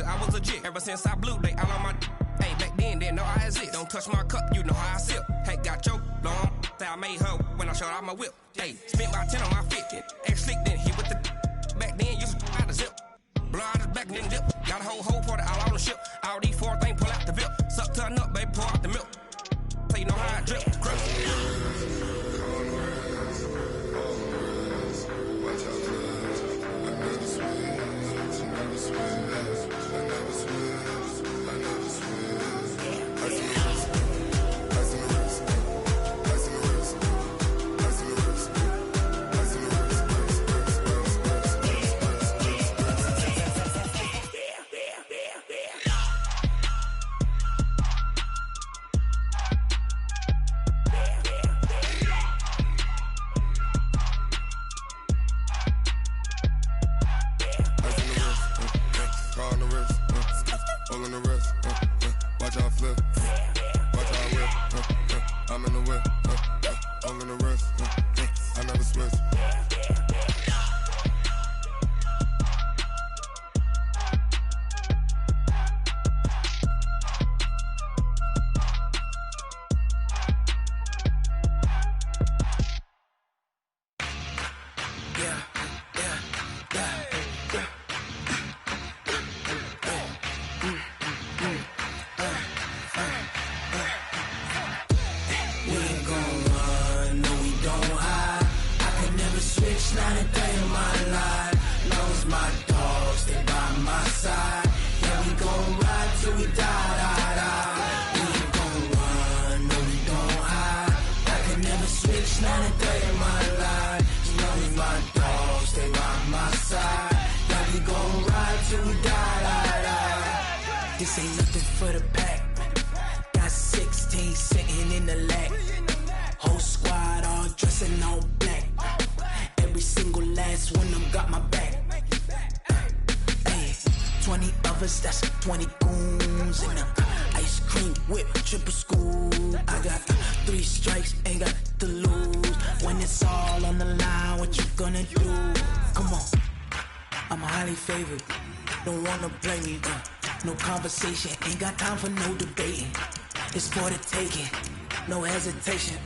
I was legit ever since I blew they all on my hey back then didn't know I exist. Don't touch my cup, you know how I sip. Hey, got your long say I made her when I showed out my whip. Hey, spent about 10 on my fit. Ex slick then hit with the back then used to out the zip. Blow out his back then dip. Got a whole party all on the ship. All these four things pull out the VIP. Suck turn up, baby, pour out the milk. So you know how I drip. Crush. watch out for that. I never switch, I never switch. I never switch, I never switch. Ice in the wrist, ice in the wrist, ice in the wrist, ice in the wrist, ice in the wrist, car on the wrist, hole in the wrist, watch out flip, watch out whip, I'm in the whip, hole in the wrist, I never switch. Not a day in my life. Knows my dogs, stay by my side. Yeah, we gon' ride till we die. We ain't gon' run, no, we don't hide. I can never switch, not a day in my life. Knows my dogs, stay by my side. Yeah, we gon' ride till we die. This ain't nothing for the pack. Got 16 sitting in the lap. Whole squad all dressing all black. Every single last one of them got my back. Hey, 20 of us, that's 20 goons. And ice cream whip, triple scoop. I got 3 strikes, ain't got to lose. When it's all on the line, what you gonna do? Come on, I'm highly favored. Don't wanna blame me, no conversation. Ain't got time for no debating. It's for the taking, no hesitation.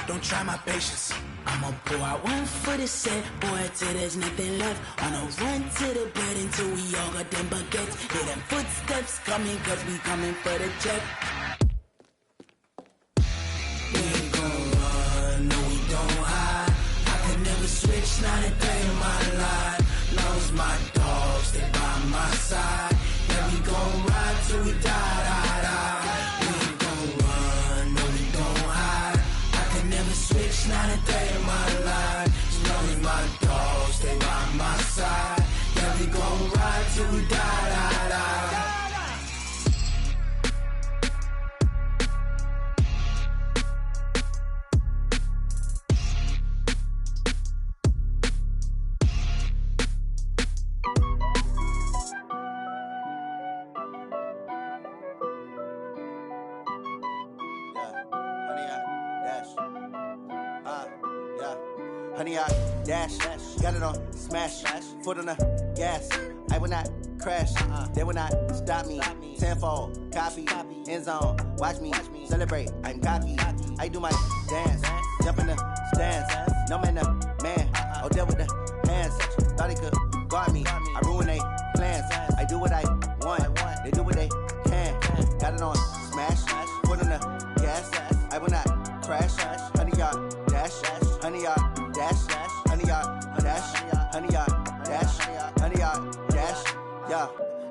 Don't try my patience. I'ma pour out one for the set, boy, till there's nothing left. On a run to the bread until we all got them baguettes. Hear them footsteps coming, cause we coming for the check. We ain't gon' run, no, we don't hide. I can never switch, not a day in my life. Knows my dogs, stay by my side. Yeah, we gon' ride till we die. We ain't gon' run, no, we don't hide. I can never switch, not a day in my life. Knows my dogs, stay by my side. Yeah, we honey, I dash. Got it on smash, foot on the gas. I will not crash, they will not stop me. Tenfold, copy, end zone, watch me celebrate. I'm cocky, I do my dance, jump in the stands. No man, the man, oh, there with the hands. Thought he could guard me, I ruin they plans. I do what I want, they do what they can. Got it on smash, foot on the gas. I will not crash, honey, y'all dash, honey, y'all dash, honey, y'all dash, honey, y'all dash, honey, y'all dash, yeah.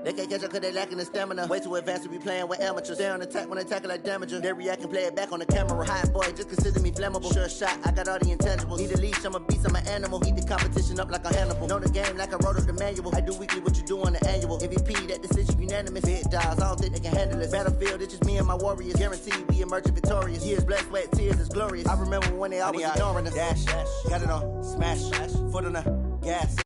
They can't catch up cause they lacking the stamina. Way too advanced to be playing with amateurs. Stay on attack when they tackle like damager. They react and play it back on the camera. Hot boy, just consider me flammable. Sure shot, I got all the intangibles. Need a leash, I'm a beast, I'm an animal. Eat the competition up like a Hannibal. Know the game like I wrote up the manual. I do weekly what you do on the annual. MVP, that decision unanimous. Big dogs, I don't think they can handle this. Battlefield, it's just me and my warriors. Guaranteed we emerge victorious. Years, blood, sweat, tears, it's glorious. I remember when they always ignoring us. Dash, got it on smash, foot on the gas.